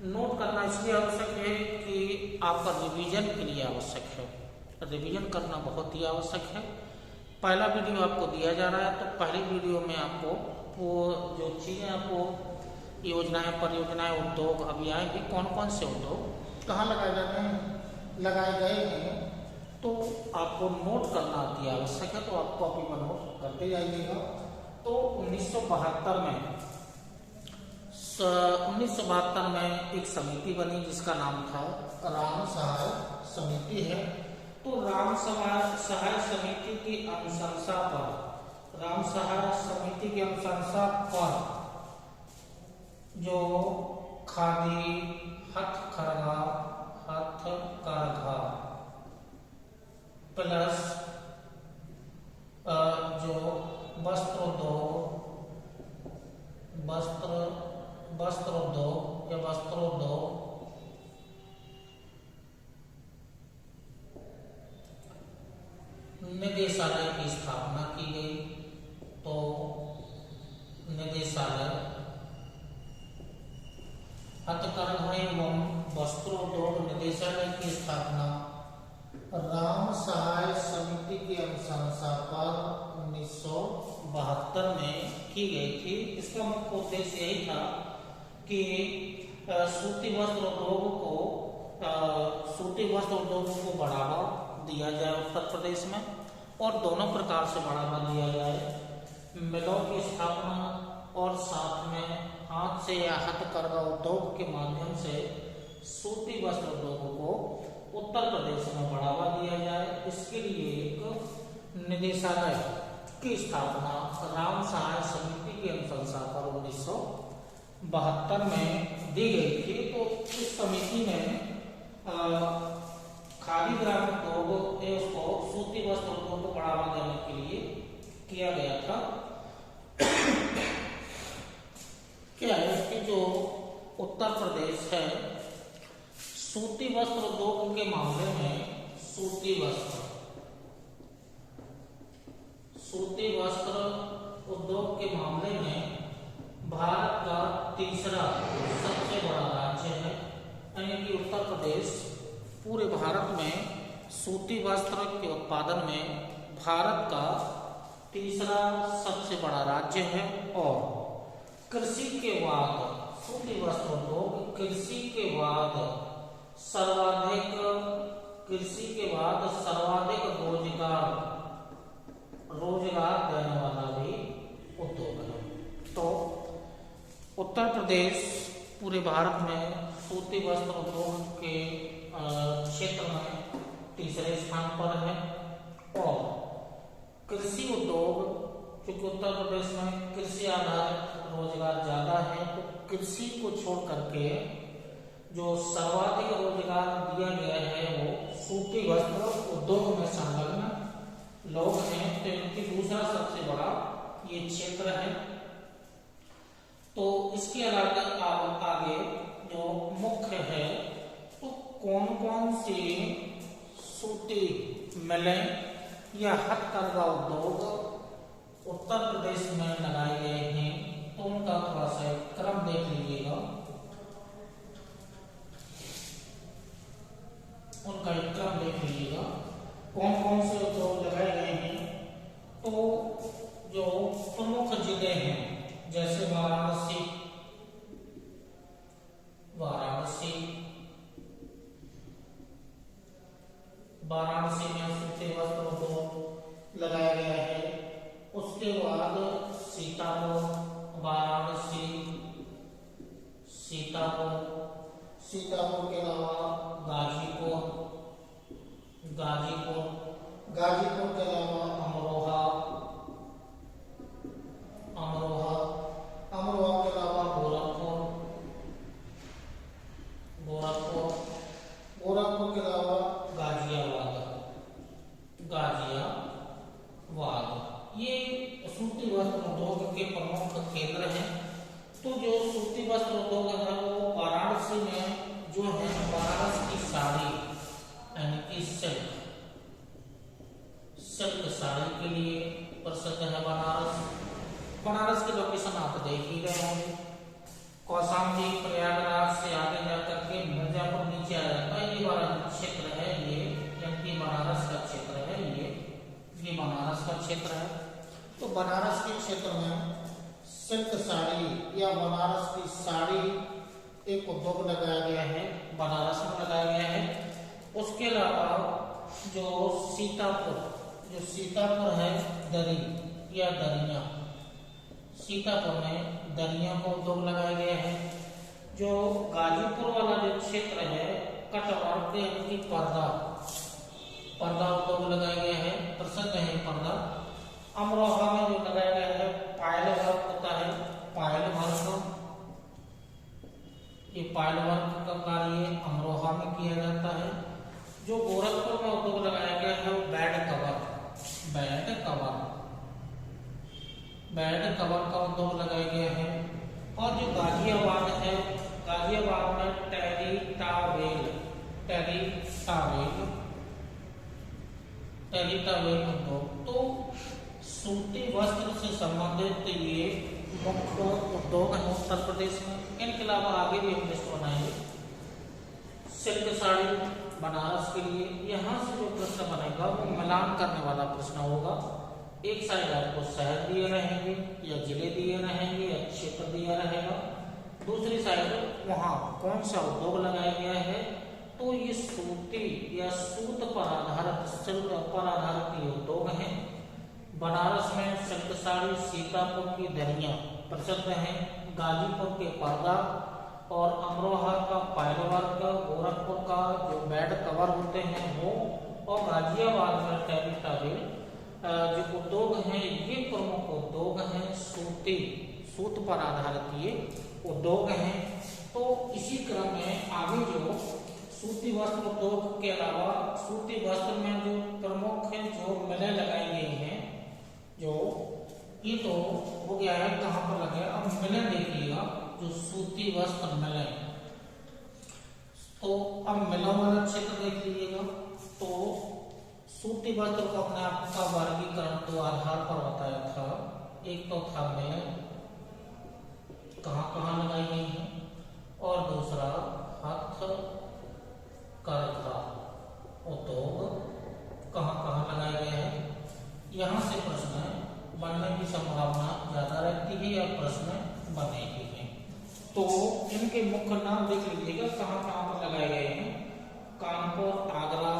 नोट करना इसलिए आवश्यक है कि आपका रिवीजन के लिए आवश्यक है, रिवीजन करना बहुत ही आवश्यक है। पहला वीडियो आपको दिया जा रहा है, तो पहली वीडियो में आपको वो जो चीज़ें आपको योजनाएं, परियोजनाएं, उद्योग अभी आएंगे, कौन कौन से उद्योग कहाँ लगाए गए हैं, तो आपको नोट करना अति आवश्यक है। तो आप कॉपी पर नोट करते जाइएगा। तो 1972 में एक समिति बनी जिसका नाम था राम सहाय समिति है। तो राम सहाय समिति की अनुशंसा पर, राम सहाय समिति की अनुशंसा पर जो खादी, हथकरघा प्लस जो वस्त्रोद्योग निदेशालय की स्थापना की गई। तो निदेशालय हथकरघा एवं वस्त्रोद्योग निदेशालय की स्थापना राम सहाय समिति की अनुशंसा पर 1972 में की गई थी। इसका मुख्य उद्देश्य यही था कि सूती वस्त्र उद्योग को बढ़ावा दिया जाए उत्तर प्रदेश में, और दोनों प्रकार से बढ़ावा दिया जाए। मिलों की स्थापना और साथ में हाथ से या हथकरघा उद्योग के माध्यम से सूती वस्त्र उद्योग को उत्तर प्रदेश में बढ़ावा दिया जाए। इसके लिए एक निदेशालय की स्थापना राम सहाय समिति की अनुशंसा पर 1972 में दी गई थी। तो इस समिति में खादी ग्राम उद्योग को सूती वस्त्र उद्योग को बढ़ावा देने के लिए किया गया था। क्या है कि जो उत्तर प्रदेश है, सूती वस्त्र उद्योग के मामले में सूती वस्त्र उद्योग के मामले में भारत का तीसरा सबसे बड़ा राज्य है। यानी कि उत्तर प्रदेश पूरे भारत में सूती वस्त्र के उत्पादन में भारत का तीसरा सबसे बड़ा राज्य है। और कृषि के बाद सूती वस्त्र उद्योग कृषि के बाद सर्वाधिक रोजगार देने वाला भी उद्योग है। तो उत्तर प्रदेश पूरे भारत में सूती वस्त्र उद्योग के क्षेत्र में तीसरे स्थान पर है। और कृषि उद्योग, क्योंकि उत्तर प्रदेश में कृषि आधारित रोजगार ज्यादा है, तो कृषि को छोड़ करके जो सर्वाधिक रोजगार दिया गया है वो सूती वस्त्र उद्योग में संलग्न लोग हैं। तो इनकी दूसरा सबसे बड़ा ये क्षेत्र है। तो इसके अलावा आगे जो मुख्य है, तो कौन कौन सी सूती मिलें या हथकरघा उद्योग उत्तर प्रदेश में लगाए गए हैं, तो उनका थोड़ा सा क्रम देख लीजिएगा। उनका क्रम देख लीजिएगा। लीजिएगा कौन कौन से उद्योग लगाए गए हैं। तो जो प्रमुख जिले हैं जैसे वाराणसी, वाराणसी में सूती वस्त्र उद्योग लगाया गया है। उसके बाद सीतापुर, वाराणसी, सीतापुर के अलावा गाजीपुर के अलावा अमरोहा के अलावा गोरखपुर के अलावा गाजियाबाद। ये सूती वस्त्र उद्योग के प्रमुख केंद्र हैं। तो जो सूती वस्त्र उद्योग है वो वाराणसी में जो है बनारस की साड़ी यानी कि सिल्क साड़ी के लिए प्रसिद्ध है बनारस की लोकेशन आप देख ही रहे होंगे। कौशाम्बी, प्रयागराज से आगे जाकर के मिर्जापुर नीचे आ जाता है। ये वाला क्षेत्र है, ये यानी बनारस का क्षेत्र है। ये बनारस का क्षेत्र है। तो बनारस के क्षेत्र में सिल्क साड़ी या बनारस की साड़ी एक उद्योग लगाया गया है, बनारस में लगाया गया है। उसके अलावा जो सीतापुर है दरी या दरिया, सीतापुर में दरिया को उद्योग लगाया गया है। जो गाजीपुर वाला जो क्षेत्र है कटवर्क यानी कि पर्दा उद्योग लगाया गया है, प्रसिद्ध है पर्दा। अमरोहा में जो लगाया गया है पायल वर्क होता है, ये पायल वर्क का कार्य अमरोहा में किया जाता है। जो गोरखपुर में उद्योग लगाया गया है वो बेड कवर का उद्योग लगाया गया है। और जो गाजियाबाद है, गाजियाबाद में टेलीटावेल उद्योग। तो सूती वस्त्र से संबंधित ये मुख्य उद्योग है उत्तर प्रदेश में। इनके अलावा आगे भी हम लिस्ट बनाएंगे। सिल्क साड़ी बनारस के लिए यहाँ से जो प्रश्न बनेगा वो मिलान करने वाला प्रश्न होगा। एक साइड आपको शहर दिए रहेंगे या जिले दिए रहेंगे या क्षेत्र दिया रहेगा, दूसरी साइड वहाँ कौन सा उद्योग लगाया गया है। तो ये सूती या सूत पर आधारित ये उद्योग हैं। बनारस में सिल्क साड़ी, सीतापुर की दरियां प्रसिद्ध हैं, गाजीपुर के पर्दा और अमरोहा का पायल वर्क, गोरखपुर का जो बेड कवर होते हैं वो, और गाजियाबाद में टेलीटावेल जो उद्योग हैं ये प्रमुख उद्योग हैं। सूत पर आधारित ये उद्योग हैं। तो इसी क्रम में आगे जो सूती वस्त्र उद्योग के अलावा सूती वस्त्र में जो प्रमुख है जो मिलें लगाई गई हैं, जो ये तो हो गया है कहाँ पर लगे। अब मिलें देखिएगा, जो सूती वस्त्र मिलें, तो अब मिलों वाला क्षेत्र देख लीजिएगा। तो सूती वस्त्र को अपने आप का वर्गीकरण दो आधार पर बताया था। एक तो था मिलें कहाँ लगाई गई है, और दूसरा हथकरघा उद्योग कहाँ लगाए गए हैं। यहाँ से प्रश्न बनने की संभावना ज्यादा रहती है या प्रश्न बनेगी है। तो इनके मुख्य नाम देख लीजिएगा कहाँ पर लगाए गए हैं। कानपुर, आगरा,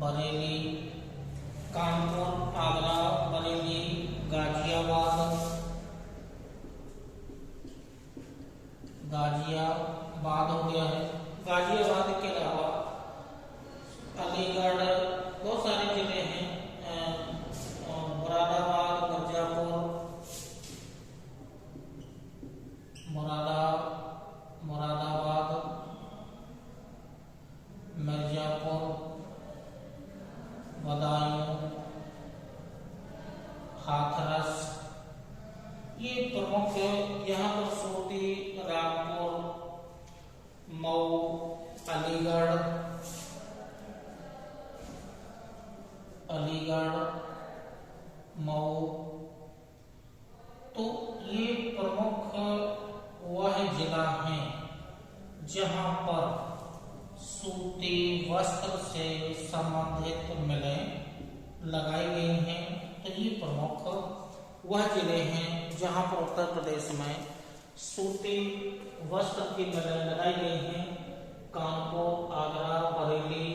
बरेली, गाजियाबाद हो गया है। गाजियाबाद के अलावा अलीगढ़, बहुत सारे जिले हैं, मुरादाबाद, मिर्जापुर, बदायूं, हाथरस, ये प्रमुख यहाँ पर सूती, रामपुर, मऊ, अलीगढ़, मऊ, तो ये प्रमुख जिला है जहां पर सूती वस्त्र से संबंधित मिलें लगाई गई हैं। तो ये प्रमुख वह जिले हैं जहां पर उत्तर प्रदेश में सूती वस्त्र की मिलें लगाई गई हैं। कानपुर, आगरा, बरेली,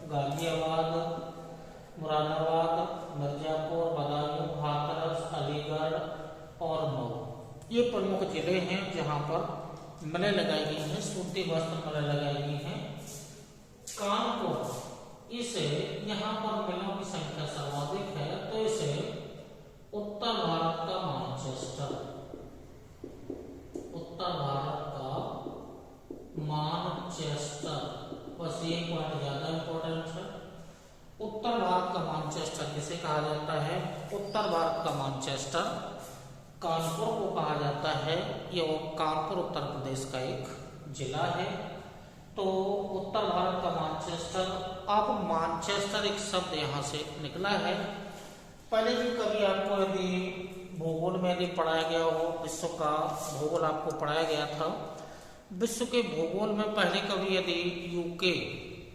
गाजियाबाद, मुरादाबाद, मिर्जापुर, बदायूं, हाथरस, अलीगढ़ और मऊ ये प्रमुख जिले हैं जहां पर मिलें लगाई गई हैं, सूती वस्त्र मिलें लगाई गई हैं। कानपुर इसे यहाँ पर मिलों की संख्या सर्वाधिक है, तो इसे उत्तर भारत का मैनचेस्टर, उत्तर भारत का मैनचेस्टर, बस ये पॉइंट ज्यादा इंपॉर्टेंट है। उत्तर भारत का मैनचेस्टर किसे कहा जाता है? उत्तर भारत का मैनचेस्टर कानपुर को कहा जाता है। ये कानपुर उत्तर प्रदेश का एक जिला है। तो उत्तर भारत का मैनचेस्टर, अब मैनचेस्टर एक शब्द यहाँ से निकला है। पहले भी कभी आपको यदि भूगोल में यदि पढ़ाया गया हो, विश्व का भूगोल आपको पढ़ाया गया था, विश्व के भूगोल में पहले कभी यदि यूके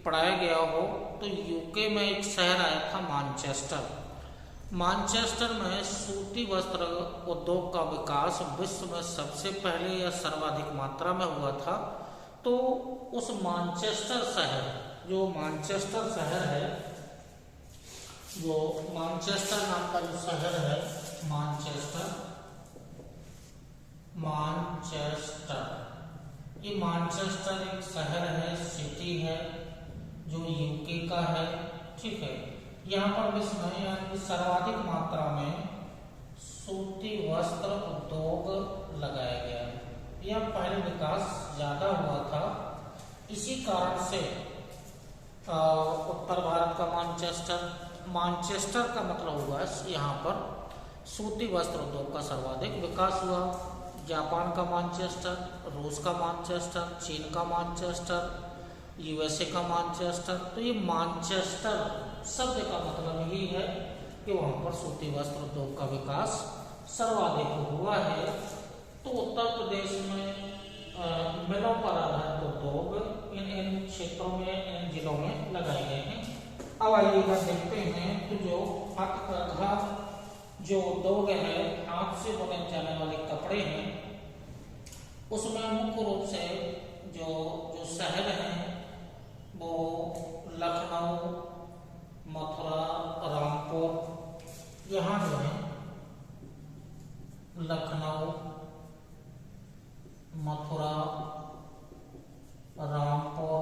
पढ़ाया गया हो तो यूके में एक शहर आया था मैनचेस्टर। मैनचेस्टर में सूती वस्त्र उद्योग का विकास विश्व में सबसे पहले या सर्वाधिक मात्रा में हुआ था। तो उस मैनचेस्टर शहर, जो मैनचेस्टर शहर है, जो मैनचेस्टर नाम का जो शहर है, मैनचेस्टर, ये मैनचेस्टर एक शहर है, सिटी है जो यूके का है। ठीक है, यहाँ पर विश्व में यानी सर्वाधिक मात्रा में सूती वस्त्र उद्योग लगाया गया है। यह पहले विकास ज्यादा हुआ था, इसी कारण से उत्तर भारत का मैनचेस्टर का मतलब हुआ यहाँ पर सूती वस्त्र उद्योग का सर्वाधिक विकास हुआ। जापान का मैनचेस्टर, रूस का मैनचेस्टर, चीन का मैनचेस्टर, यूएसए का मैनचेस्टर। तो ये मैनचेस्टर शब्द का मतलब यही है कि वहां पर सूती वस्त्र उद्योग का विकास सर्वाधिक हुआ है। तो उत्तर प्रदेश में मिलों पर आधारित उद्योग इन क्षेत्रों में, इन जिलों में लगाए गए हैं। अब आइए देखते हैं तो जो हथकरघा जो उद्योग है, हाथ से बुने जाने वाले कपड़े हैं, उसमें मुख्य रूप से जो शहर हैं वो लखनऊ, मथुरा, रामपुर, यहाँ जो है लखनऊ, मथुरा, रामपुर,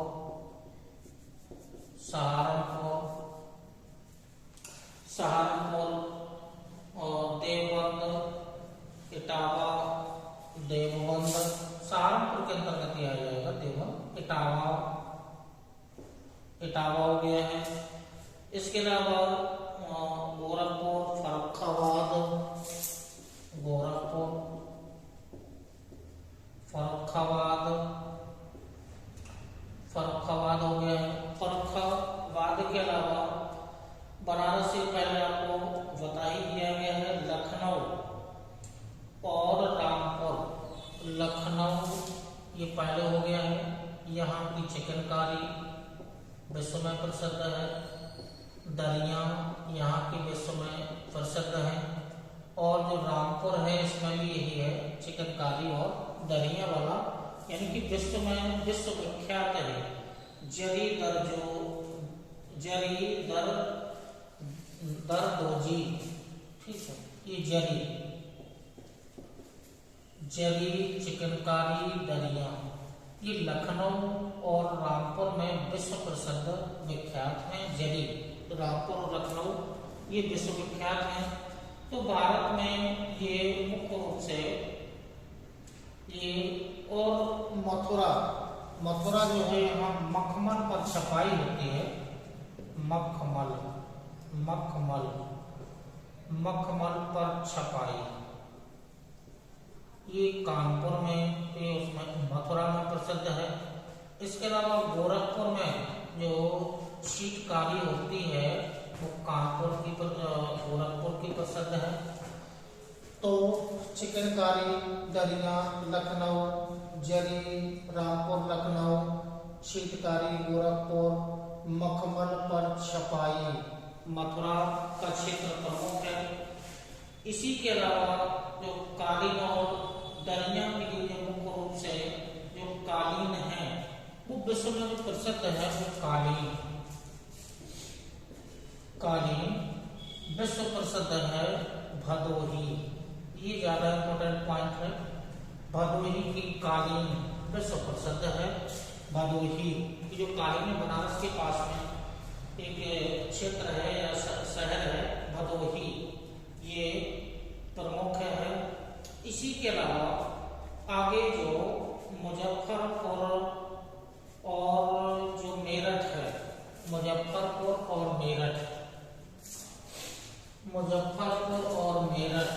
सहारनपुर और देवबंद, इटावा, देवबंद, सहारनपुर के अंतर्गत ही आ जाएगा देवबंद, इटावा हो गया है। इसके अलावा गोरखपुर, फर्रुखाबाद हो गया है। फर्रुखाबाद के अलावा बनारस से पहले आपको बता ही दिया गया है, लखनऊ और रामपुर। लखनऊ ये पहले हो गया है, यहाँ की चिकनकारी विश्व में प्रसिद्ध है। दरिया यहाँ की विश्व में प्रसिद्ध है। और जो रामपुर है इसमें भी यही है, चिकनकारी और दरिया वाला, यानी कि विश्व में विश्व विख्यात है। दरदोजी, ठीक है, ये जरी, चिकनकारी, दरिया, ये लखनऊ और रामपुर में विश्व प्रसिद्ध विख्यात हैं। जरी, रामपुर और लखनऊ ये विश्व विख्यात हैं। तो भारत में ये मुख्य रूप से ये, और मथुरा जो है यहाँ मखमल पर छपाई होती है। मखमल पर छपाई ये कानपुर में, ये उसमें मथुरा में प्रसिद्ध है। इसके अलावा गोरखपुर में जो शीतकारी होती है वो गोरखपुर की प्रसिद्ध है। तो चिकनकारी, दरिया, लखनऊ, जरी रामपुर लखनऊ, शीतकारी गोरखपुर, मखमल पर छपाई मथुरा का क्षेत्र प्रमुख है। इसी के अलावा जो कालीन और दरिया के लिए मुख्य रूप से जो कालीन है वो विश्व में प्रसिद्ध है। वो कालीन विश्व प्रसिद्ध है। भदोही, ये ज्यादा इंपॉर्टेंट पॉइंट है। भदोही की कालीन विश्व प्रसिद्ध है। भदोही की जो कालीन है, बनारस के पास में एक क्षेत्र है या शहर है भदोही, ये प्रमुख है। इसी के अलावा आगे जो मुजफ्फरपुर और जो मेरठ है, मुजफ्फरपुर और मेरठ, मुजफ्फरपुर और मेरठ,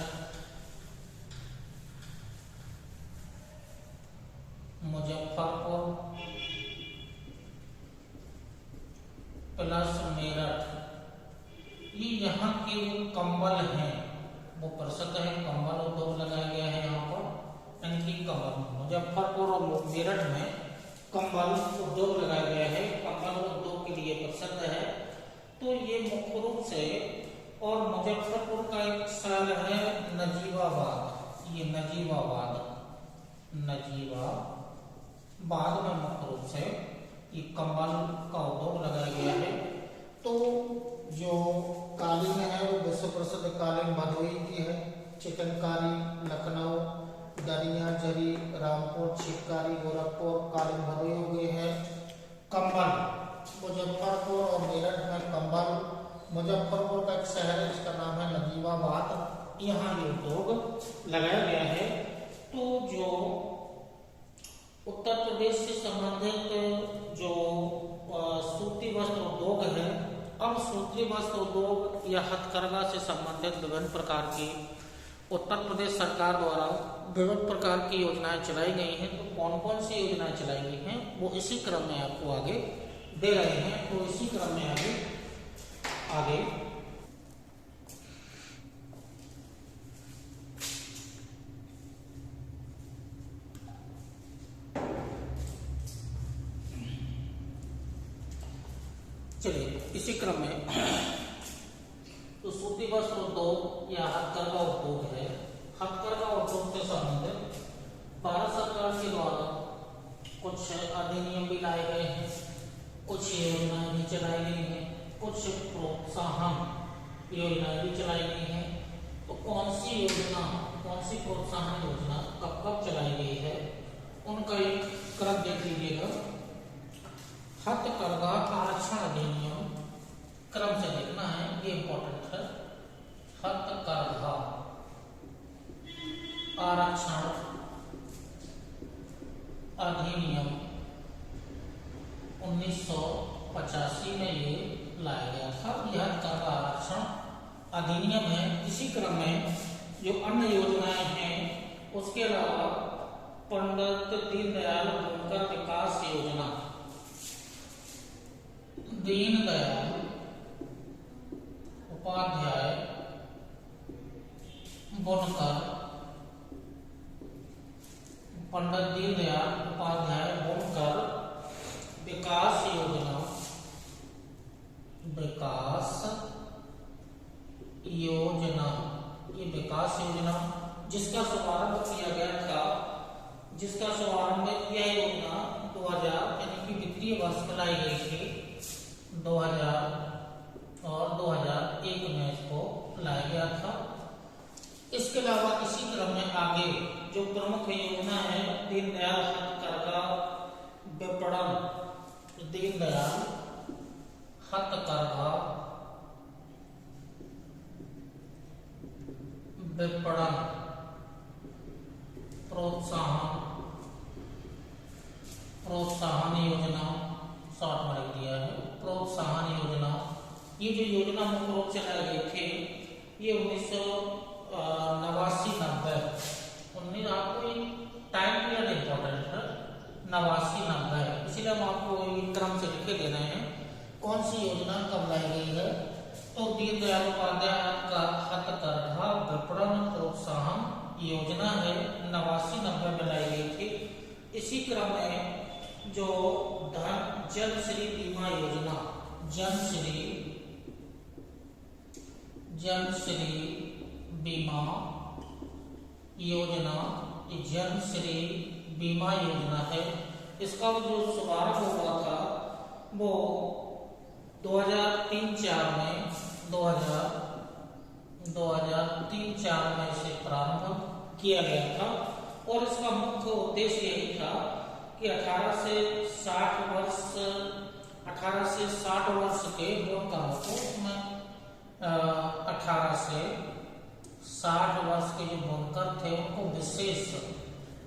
मुजफ्फरपुर प्लस मेरठ, ये यहाँ के जो कंबल हैं वो प्रसिद्ध है। कंबल उद्योग लगाया गया है यहाँ पर, यानी कि कंबल मुजफ्फरपुर और मेरठ में कंबल उद्योग लगाया गया है। कंबल उद्योग के लिए प्रसिद्ध है। तो ये मुख्य रूप से, और मुजफ्फरपुर का एक शहर है नजीबाबाद, ये नजीबाबाद में मुख्य रूप से ये कंबल का उद्योग लगाया गया है। तो जो कालीन है वो विश्व प्रसिद्ध कालीन भदोही की है। चिकनकारी लखनऊ, दरिया जरी रामपुर, शीतकारी गोरखपुर, कालीन भदोही हो गए हैं। कंबल मुजफ्फरपुर और मेरठ में कंबल, मुजफ्फरपुर का एक शहर है जिसका नाम है नजीबाबाद, यहाँ ये उद्योग लगाया गया है। तो जो उत्तर प्रदेश से संबंधित जो सूती वस्त्र उद्योग है, अब सूती वस्त्र उद्योग या हथकरघा से संबंधित विभिन्न प्रकार की उत्तर प्रदेश सरकार द्वारा विभिन्न प्रकार की योजनाएं चलाई गई हैं। तो कौन कौन सी योजनाएं चलाई गई हैं वो इसी क्रम में आपको आगे दे रहे हैं। तो इसी क्रम में आगे चलिए, इसी क्रम में तो सूती वस्त्र उद्योग या हथकरघा उद्योग है। हथकरघा उद्योग से संबंधित भारत सरकार के द्वारा कुछ अधिनियम भी लाए गए हैं, कुछ योजनाएं भी चलाई गई हैं, कुछ प्रोत्साहन योजनाएं भी चलाई गई हैं। तो कौन सी योजना, कौन सी प्रोत्साहन योजना कब कब चलाई गई है उनका एक क्रम देख लीजिएगा। हथकरघा आरक्षण अधिनियम, क्रम से देखना है, ये इंपॉर्टेंट है। हथकरघा आरक्षण अधिनियम 1985 में ये लाया गया था। यह हथकरघा आरक्षण अधिनियम है। इसी क्रम में जो अन्य योजनाएं हैं उसके अलावा पंडित दीनदयाल बुनकर विकास योजना, दीनदयाल उपाध्याय बुनकर, पंडित दीनदयाल उपाध्याय बुनकर विकास योजना, ये विकास योजना जिसका शुभारंभ किया गया था, जिसका शुभारंभ यह योजना 2000 यानी कि वित्तीय वर्ष में लाई गई थी। 2000 और 2001 में इसको लाया गया था। इसके अलावा इसी क्रम में आगे जो प्रमुख योजना है दीनदयाल हथकरघा विपणन, दीनदयाल हथकरघा विपणन प्रोत्साहन योजना, शॉर्ट में लिख दिया है प्रोत्साहन योजना। ये जो योजना मुख्य रूप से लाई गई थी ये 1989-90, आपको टाइम पीरियड इंपॉर्टेंट है, 89-90, इसीलिए हम आपको क्रम से लिख के दे रहे हैं कौन सी योजना कब लाई गई है। तो दीनदयाल उपाध्याय हथकरघा विपणन प्रोत्साहन योजना है 89-90 में लाई गई थी। इसी क्रम में जो जन श्री बीमा योजना, जन श्री बीमा योजना, जन श्री बीमा योजना है, इसका जो शुभारंभ हुआ था वो 2003-04 में 2003-04 में इसे प्रारंभ किया गया था। और इसका मुख्य उद्देश्य यही था कि 18 से 60 वर्ष के बुनकरों को, 18 से 60 वर्ष के जो बुनकर थे उनको विशेष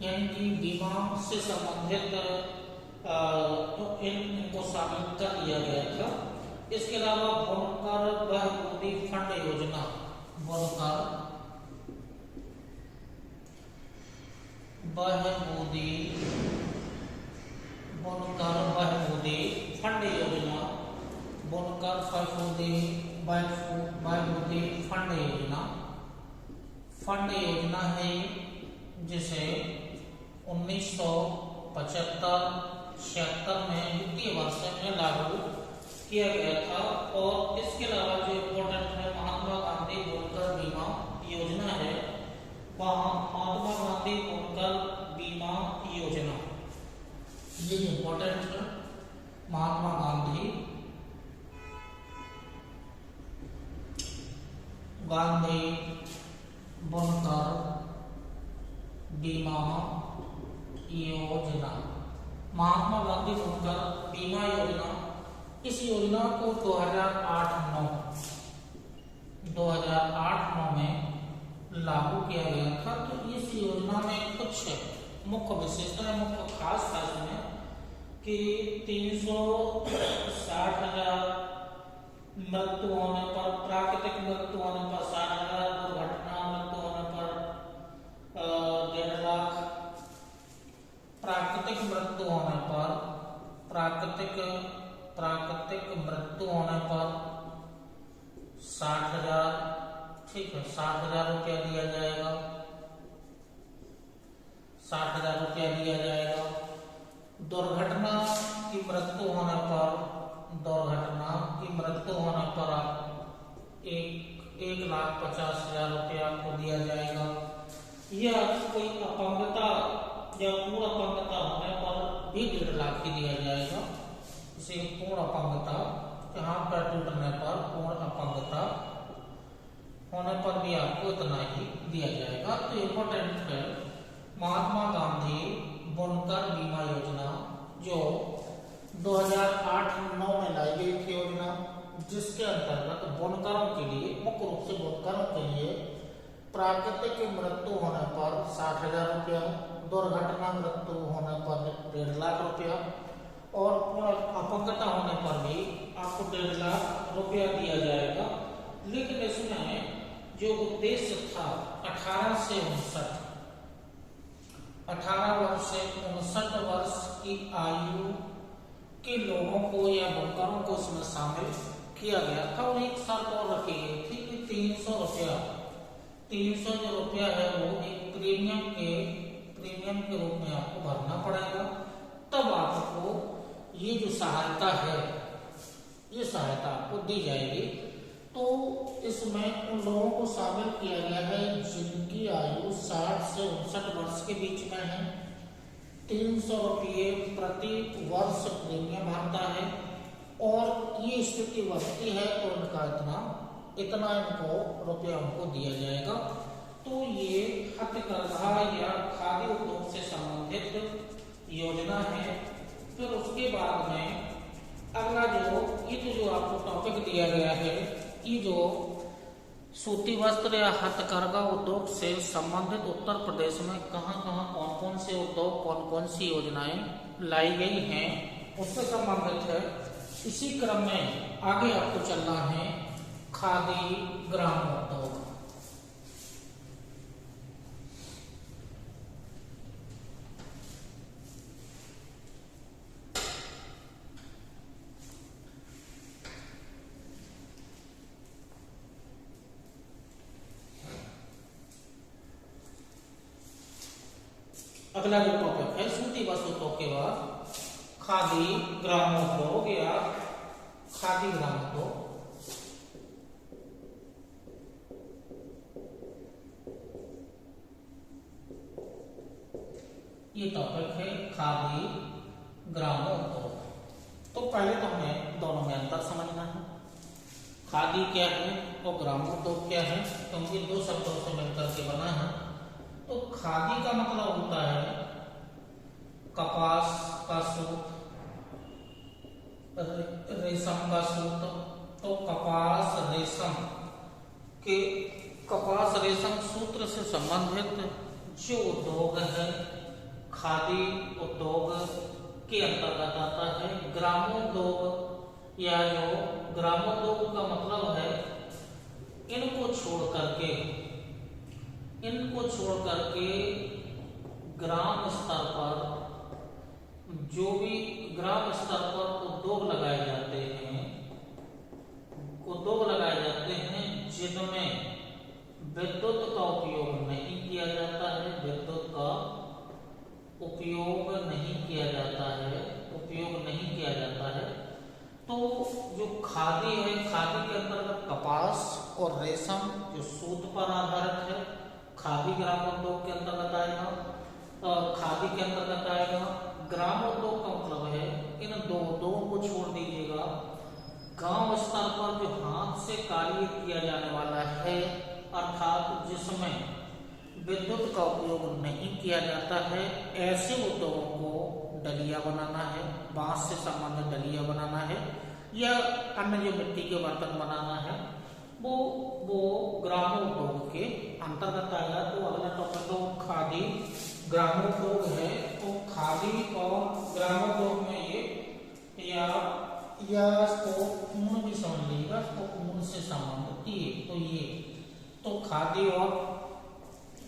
यानी कि बीमा से संबंधित इनको शामिल कर लिया गया था। इसके अलावा बुनकर बहबूदी फंड योजना, बुनकर बहबूदी फंड योजना, बुनकर बहबूदी फंड योजना है, जिसे 1975-76 में वित्तीय वर्ष में लागू किया गया था। और इसके अलावा जो इम्पोर्टेंट है महात्मा गांधी बुनकर बीमा योजना है, वहाँ महात्मा गांधी बुनकर बीमा योजना, ये इम्पोर्टेंट है। महात्मा गांधी बुनकर बीमा योजना, महात्मा गांधी बुनकर बीमा योजना, इस योजना को 2008-09 में लागू किया गया था। तो इस योजना में कुछ मुख्य विशेषताएं, मुख्य खास था इसमें कि 360,000 मृत्यु होने पर, प्राकृतिक मृत्यु होने पर 60,000, दुर्घटना मृत्यु होने पर 1.5 लाख, प्राकृतिक मृत्यु होने पर 60,000, ठीक है, 60,000 रुपया दिया जाएगा, 60,000 रुपया दिया जाएगा। दुर्घटना की मृत्यु होने पर 1,50,000 रुपया आपको दिया जाएगा। या कोई अपंगता या पूर्ण अपंगता होने पर भी 1.5 लाख ही दिया जाएगा। इसे पूर्ण अपंगता, हाथ पैर टूटने पर, पूर्ण अपंगता होने पर भी आपको इतना ही दिया जाएगा। तो इम्पोर्टेंट है महात्मा गांधी बुनकर बीमा योजना, जो 2008-09 में लाई गई थी योजना, जिसके अंतर्गत बुनकरों के लिए, मुख्य रूप से बुनकरों के लिए प्राकृतिक मृत्यु होने पर 60,000 रुपया, दुर्घटना मृत्यु होने पर 1.5 लाख रुपया और अपंगता होने पर भी आपको 1.5 लाख रुपया दिया जाएगा। लेकिन इसमें जो उद्देश्य था 18 वर्ष से 59 वर्ष की आयु के लोगों को या बुनकरों को इसमें शामिल किया गया था। और एक शर्त और रखी गई थी कि 300 जो रुपया है वो एक प्रीमियम के रूप में आपको भरना पड़ेगा, तब आपको ये जो सहायता है, ये सहायता आपको दी जाएगी। तो इसमें उन लोगों को शामिल किया गया है जिनकी आयु 60 से 59 वर्ष के बीच में है। 300 रुपये प्रति वर्ष प्रीमियम भरता है और ये स्थिति बढ़ती है तो इनका इतना इनको रुपया उनको दिया जाएगा। तो ये हथकरघा या खादी उद्योग से संबंधित योजना है। फिर उसके बाद में अगला जो आपको टॉपिक दिया गया है, ये जो सूती वस्त्र या हथकरघा उद्योग से संबंधित उत्तर प्रदेश में कहाँ-कहाँ, कौन-कौन से उद्योग, कौन-कौन सी योजनाएं लाई गई हैं, उससे संबंधित है। इसी क्रम में आगे आपको चलना है खादी ग्राम उद्योग। अगला जो टॉपिक है सूती वस्त्रों के बाद खादी ग्रामोद्योग या खादी ग्रामोद्योग। ये टॉपिक है खादी ग्रामोद्योग। तो पहले तो हमें दोनों में अंतर समझना है, खादी क्या है और ग्रामोद्योग क्या है, क्योंकि दो शब्दों से मिलकर के बना है। तो खादी का मतलब होता है कपास का सूत, रेशम का सूत। तो कपास रेशम सूत्र से संबंधित जो उद्योग है खादी उद्योग के अंतर्गत आता है। ग्रामोद्योग या जो ग्रामोद्योग का मतलब है इनको छोड़ करके ग्राम स्तर पर जो भी ग्राम स्तर पर उद्योग लगाए जाते हैं जिनमें विद्युत का उपयोग नहीं किया जाता है, उपयोग नहीं किया जाता है। तो जो खादी है, खादी के अंतर्गत कपास और रेशम जो सूत पर आधारित है, खादी ग्रामोद्योग के अंतर्गत आएगा। खादी के अंतर्गत आएगा। ग्रामोद्योग का मतलब है इन दो उद्योगों को छोड़ दीजिएगा, गांव स्तर पर जो हाथ से कार्य किया जाने वाला है, अर्थात जिसमें विद्युत का उपयोग नहीं किया जाता है, ऐसे उद्योगों को डलिया बनाना है, बांस से संबंधित डलिया बनाना है या अन्य जो मिट्टी के बर्तन बनाना है, वो ग्रामोद्योग के अंतर्गत आएगा। तो अगला टॉपिक तो खादी ग्रामोद्योग है। तो खादी और ग्रामोद्योग में या तो ऊन भी समझ लीजिएगा, तो ऊन से संबंधित तो खादी और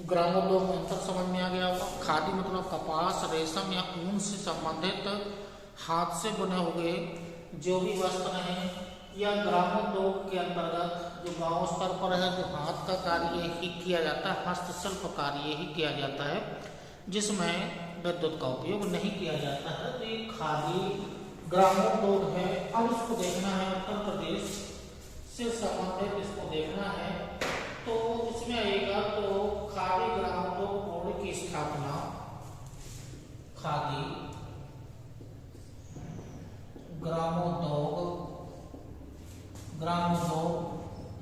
ग्रामोद्योग में अंतर समझ में आ गया होगा। खादी मतलब कपास रेशम या ऊन से संबंधित हाथ से बने हुए जो भी वस्त्र हैं, या ग्रामोद्योग के अंतर्गत जो गांव स्तर पर है जो हाथ का कार्य ही किया जाता है, हस्तशिल्प कार्य ही किया जाता है, जिसमें विद्युत का उपयोग नहीं किया जाता है। तो ये खादी ग्रामोद्योग है। अब इसको देखना है उत्तर प्रदेश से संबंधित, इसको देखना है। तो इसमें आएगा तो खादी ग्रामोद्योग बोर्ड की स्थापना, खादी ग्रामोद्योग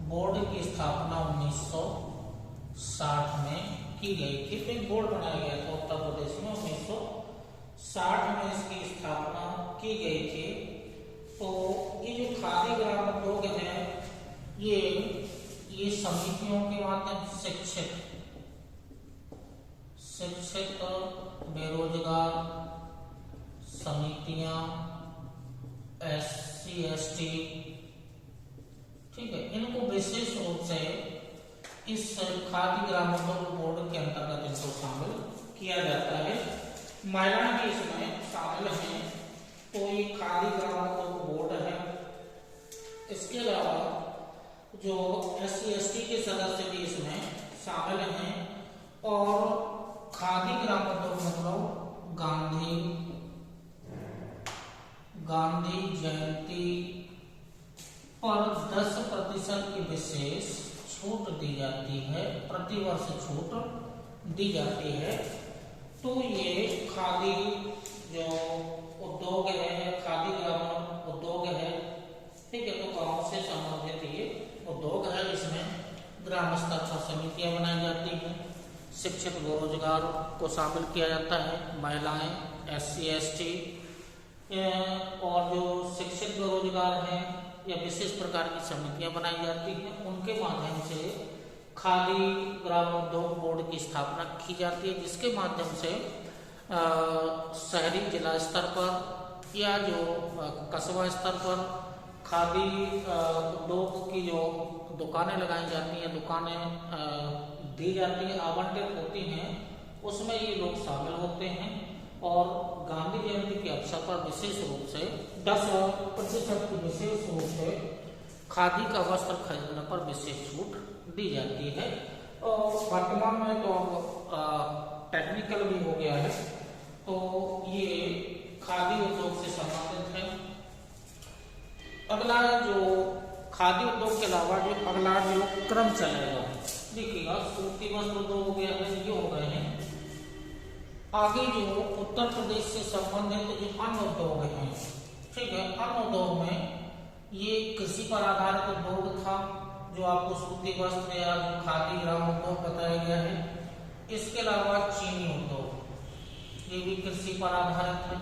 बोर्ड की स्थापना 1960 में की गई थी। तो एक बोर्ड बनाया गया था उत्तर प्रदेश में 1960 में इसकी स्थापना की गई थी। तो ये जो खादी ग्रामोद्योग है ये समितियों के माध्यम से शिक्षित बेरोजगार समितियां, SC ST, ठीक है, इनको विशेष रूप से इस खादी ग्रामोद्योग बोर्ड के अंतर्गत इनको शामिल किया जाता है। महिलाएं भी इसमें शामिल हैं। तो ये खादी ग्रामोद्योग बोर्ड है। इसके अलावा जो SC ST के सदस्य भी इसमें शामिल हैं। और खादी ग्रामोद्योग मतलब गांधी जयंती पर 10% की विशेष छूट दी जाती है, प्रतिवर्ष छूट दी जाती है। तो ये खादी जो उद्योग है, खादी ग्राम उद्योग है, ठीक है, तो गांव से संबंधित ये उद्योग है। इसमें ग्राम स्तर पर समितियां बनाई जाती हैं, शिक्षित बेरोजगार को शामिल किया जाता है, महिलाएं, SC ST और जो शिक्षित बेरोजगार हैं या विशेष प्रकार की समितियां बनाई जाती हैं, उनके माध्यम से खादी ग्रामोद्योग बोर्ड की स्थापना की जाती है, जिसके माध्यम से शहरी जिला स्तर पर या जो कस्बा स्तर पर खादी उद्योग की जो दुकानें लगाई जाती हैं, दुकानें दी जाती हैं, आवंटित होती हैं, उसमें ये लोग शामिल होते हैं। और गांधी जयंती के अवसर पर विशेष रूप से 10% की विशेष रूप से खादी का वस्त्र खरीदने पर विशेष छूट दी जाती है। और वर्तमान में तो टेक्निकल भी हो गया है। तो ये खादी उद्योग से संबंधित है। अगला जो खादी उद्योग के अलावा जो अगला जो क्रम चलेगा, देखिएगा सूती वस्त्र उद्योग हो गया है, ये हो गए हैं। आगे जो उत्तर प्रदेश से संबंधित जो अन्य उद्योग हैं, ठीक है, अन्य उद्योग में ये कृषि पर आधारित उद्योग था, जो आपको सूती वस्त्र या जो खादी ग्राम उद्योग बताया गया है। इसके अलावा चीनी उद्योग, ये भी कृषि पर आधारित है।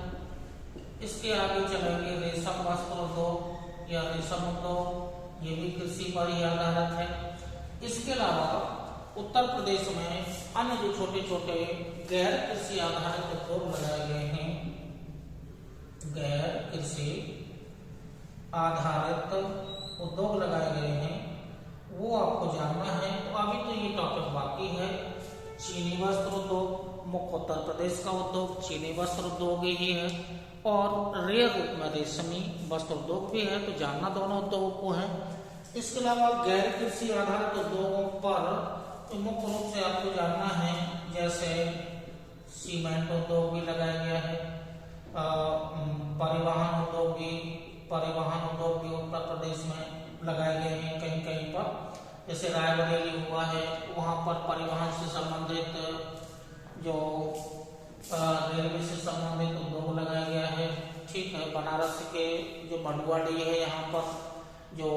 इसके आगे चलेंगे रेशम वस्त्र उद्योग या रेशम उद्योग, ये भी कृषि पर ही आधारित है। इसके अलावा उत्तर प्रदेश में अन्य जो छोटे छोटे गैर कृषि आधारित उद्योग लगाए गए हैं, गैर कृषि आधारित उद्योग लगाए गए हैं, वो आपको जानना है। तो अभी तो ये टॉपिक बाकी है। चीनी वस्त्र उद्योग मुख्य उत्तर प्रदेश का उद्योग चीनी वस्त्र उद्योग ही है, और रेयर रूप में रेशमी वस्त्र उद्योग भी है, तो जानना दोनों उद्योगों को है। इसके अलावा गैर कृषि आधारित उद्योगों पर मुख्य रूप से आपको जानना है, जैसे सीमेंट उद्योग भी लगाया गया है, परिवहन उद्योग भी उत्तर प्रदेश में लगाए गए हैं कहीं कहीं पर। जैसे रायबरेली हुआ है, वहाँ पर परिवहन से संबंधित जो रेलवे से संबंधित उद्योग लगाया गया है, ठीक है। बनारस के जो मंडुआडीह है, यहाँ पर जो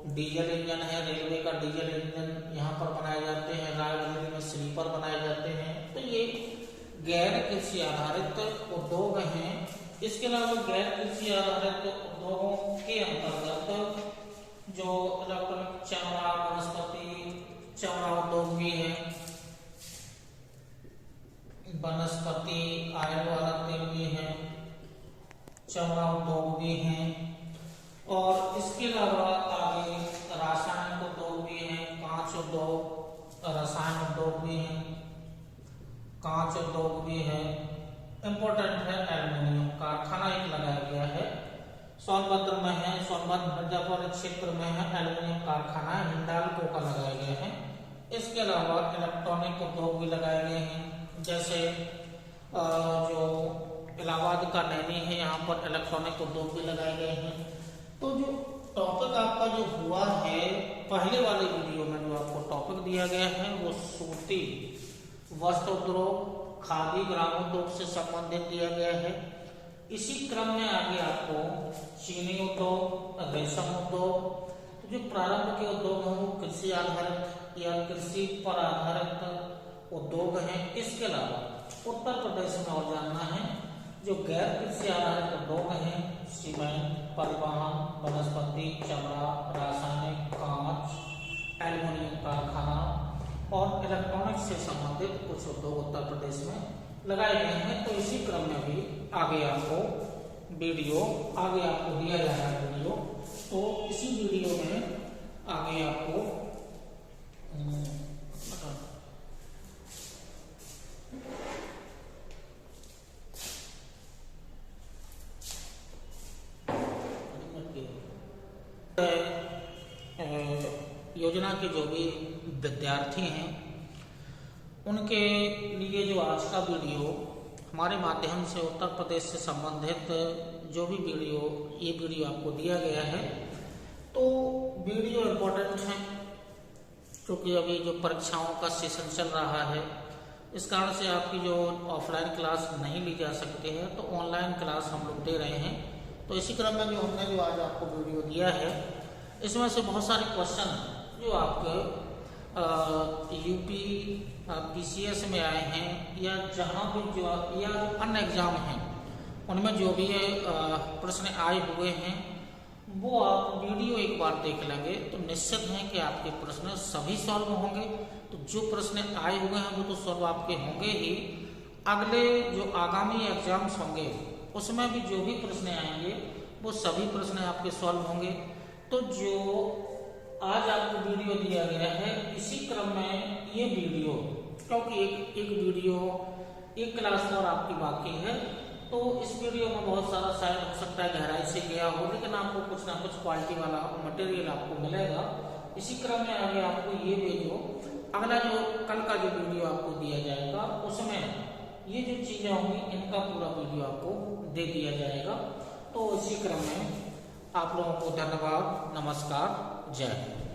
डीजल इंजन है, रेलवे का डीजल इंजन यहाँ पर बनाए जाते हैं। रायबरेली में स्लीपर बनाए जाते हैं। तो ये गैर कृषि आधारित उद्योग हैं। इसके अलावा गैर कृषि आधारित उद्योगों के अंतर्गत जो इलेक्ट्रॉनिक चमड़ा वनस्पति चमड़ा उद्योग भी है, वनस्पति आयल वाला तेल भी है, चमड़ा उद्योग भी है। और इसके अलावा आगे रासायनिक उद्योग भी है, कांच उद्योग, रसायन उद्योग भी है, कांच उद्योग भी है। इम्पोर्टेंट है एल्युमिनियम कारखाना एक लगाया गया है, सोनभद्र में है, सोनभद्र मिर्जापुर क्षेत्र में है, एल्युमिनियम कारखाना हिंडाल्को का लगाया गया है। इसके अलावा इलेक्ट्रॉनिक उद्योग भी लगाए गए हैं, जैसे जो इलाहाबाद का नैनी है, यहाँ पर इलेक्ट्रॉनिक उद्योग भी लगाए गए हैं। तो जो टॉपिक आपका जो हुआ है पहले वाले वीडियो में, जो आपको टॉपिक दिया गया है वो सूती वस्त्र उद्योग खादी ग्राम उद्योग से संबंधित दिया गया है। इसी क्रम में आगे आपको चीनी उद्योग, रेशम उद्योग, तो जो प्रारंभ के उद्योग हैं वो कृषि आधारित या कृषि पर आधारित उद्योग हैं। इसके अलावा उत्तर प्रदेश में और जानना है जो गैर कृषि आधारित उद्योग हैं, सीमेंट, परिवहन, वनस्पति चमड़ा, रासायनिक, कांच, एल्युमिनियम कारखाना और इलेक्ट्रॉनिक्स से संबंधित कुछ उद्योग उत्तर प्रदेश में लगाए गए हैं। तो इसी क्रम में भी आगे आपको दिया जा रहा है वीडियो। तो इसी वीडियो में आगे आपको योजना के जो भी विद्यार्थी हैं उनके लिए जो आज का वीडियो हमारे माध्यम से उत्तर प्रदेश से संबंधित जो भी ये वीडियो आपको दिया गया है, तो वीडियो इम्पोर्टेंट है क्योंकि अभी जो परीक्षाओं का सेशन चल रहा है, इस कारण से आपकी जो ऑफलाइन क्लास नहीं ली जा सकती है, तो ऑनलाइन क्लास हम लोग दे रहे हैं। तो इसी क्रम में जो हमने जो आज आपको वीडियो दिया है, इसमें से बहुत सारे क्वेश्चन जो आपके यूपी पीसीएस में आए हैं या जहाँ भी जो या अन्य एग्जाम हैं उनमें जो भी प्रश्न आए हुए हैं वो आप वीडियो एक बार देख लेंगे तो निश्चित है कि आपके प्रश्न सभी सॉल्व होंगे। तो जो प्रश्न आए हुए हैं वो तो सॉल्व आपके होंगे ही, अगले जो आगामी एग्जाम्स होंगे उसमें भी जो भी प्रश्न आएंगे वो सभी प्रश्न आपके सॉल्व होंगे। तो जो आज आपको वीडियो दिया गया है, इसी क्रम में ये वीडियो, क्योंकि एक वीडियो एक क्लास और आपकी बाकी है, तो इस वीडियो में बहुत सारा शायद हो सकता है गहराई से गया हो, लेकिन आपको कुछ ना कुछ क्वालिटी वाला मटेरियल आपको मिलेगा। इसी क्रम में आगे आपको ये वीडियो, अगला जो कल का जो वीडियो आपको दिया जाएगा उसमें ये जो चीजें होंगी इनका पूरा वीडियो आपको दे दिया जाएगा। तो इसी क्रम में आप लोगों को धन्यवाद, नमस्कार, जय हिंद।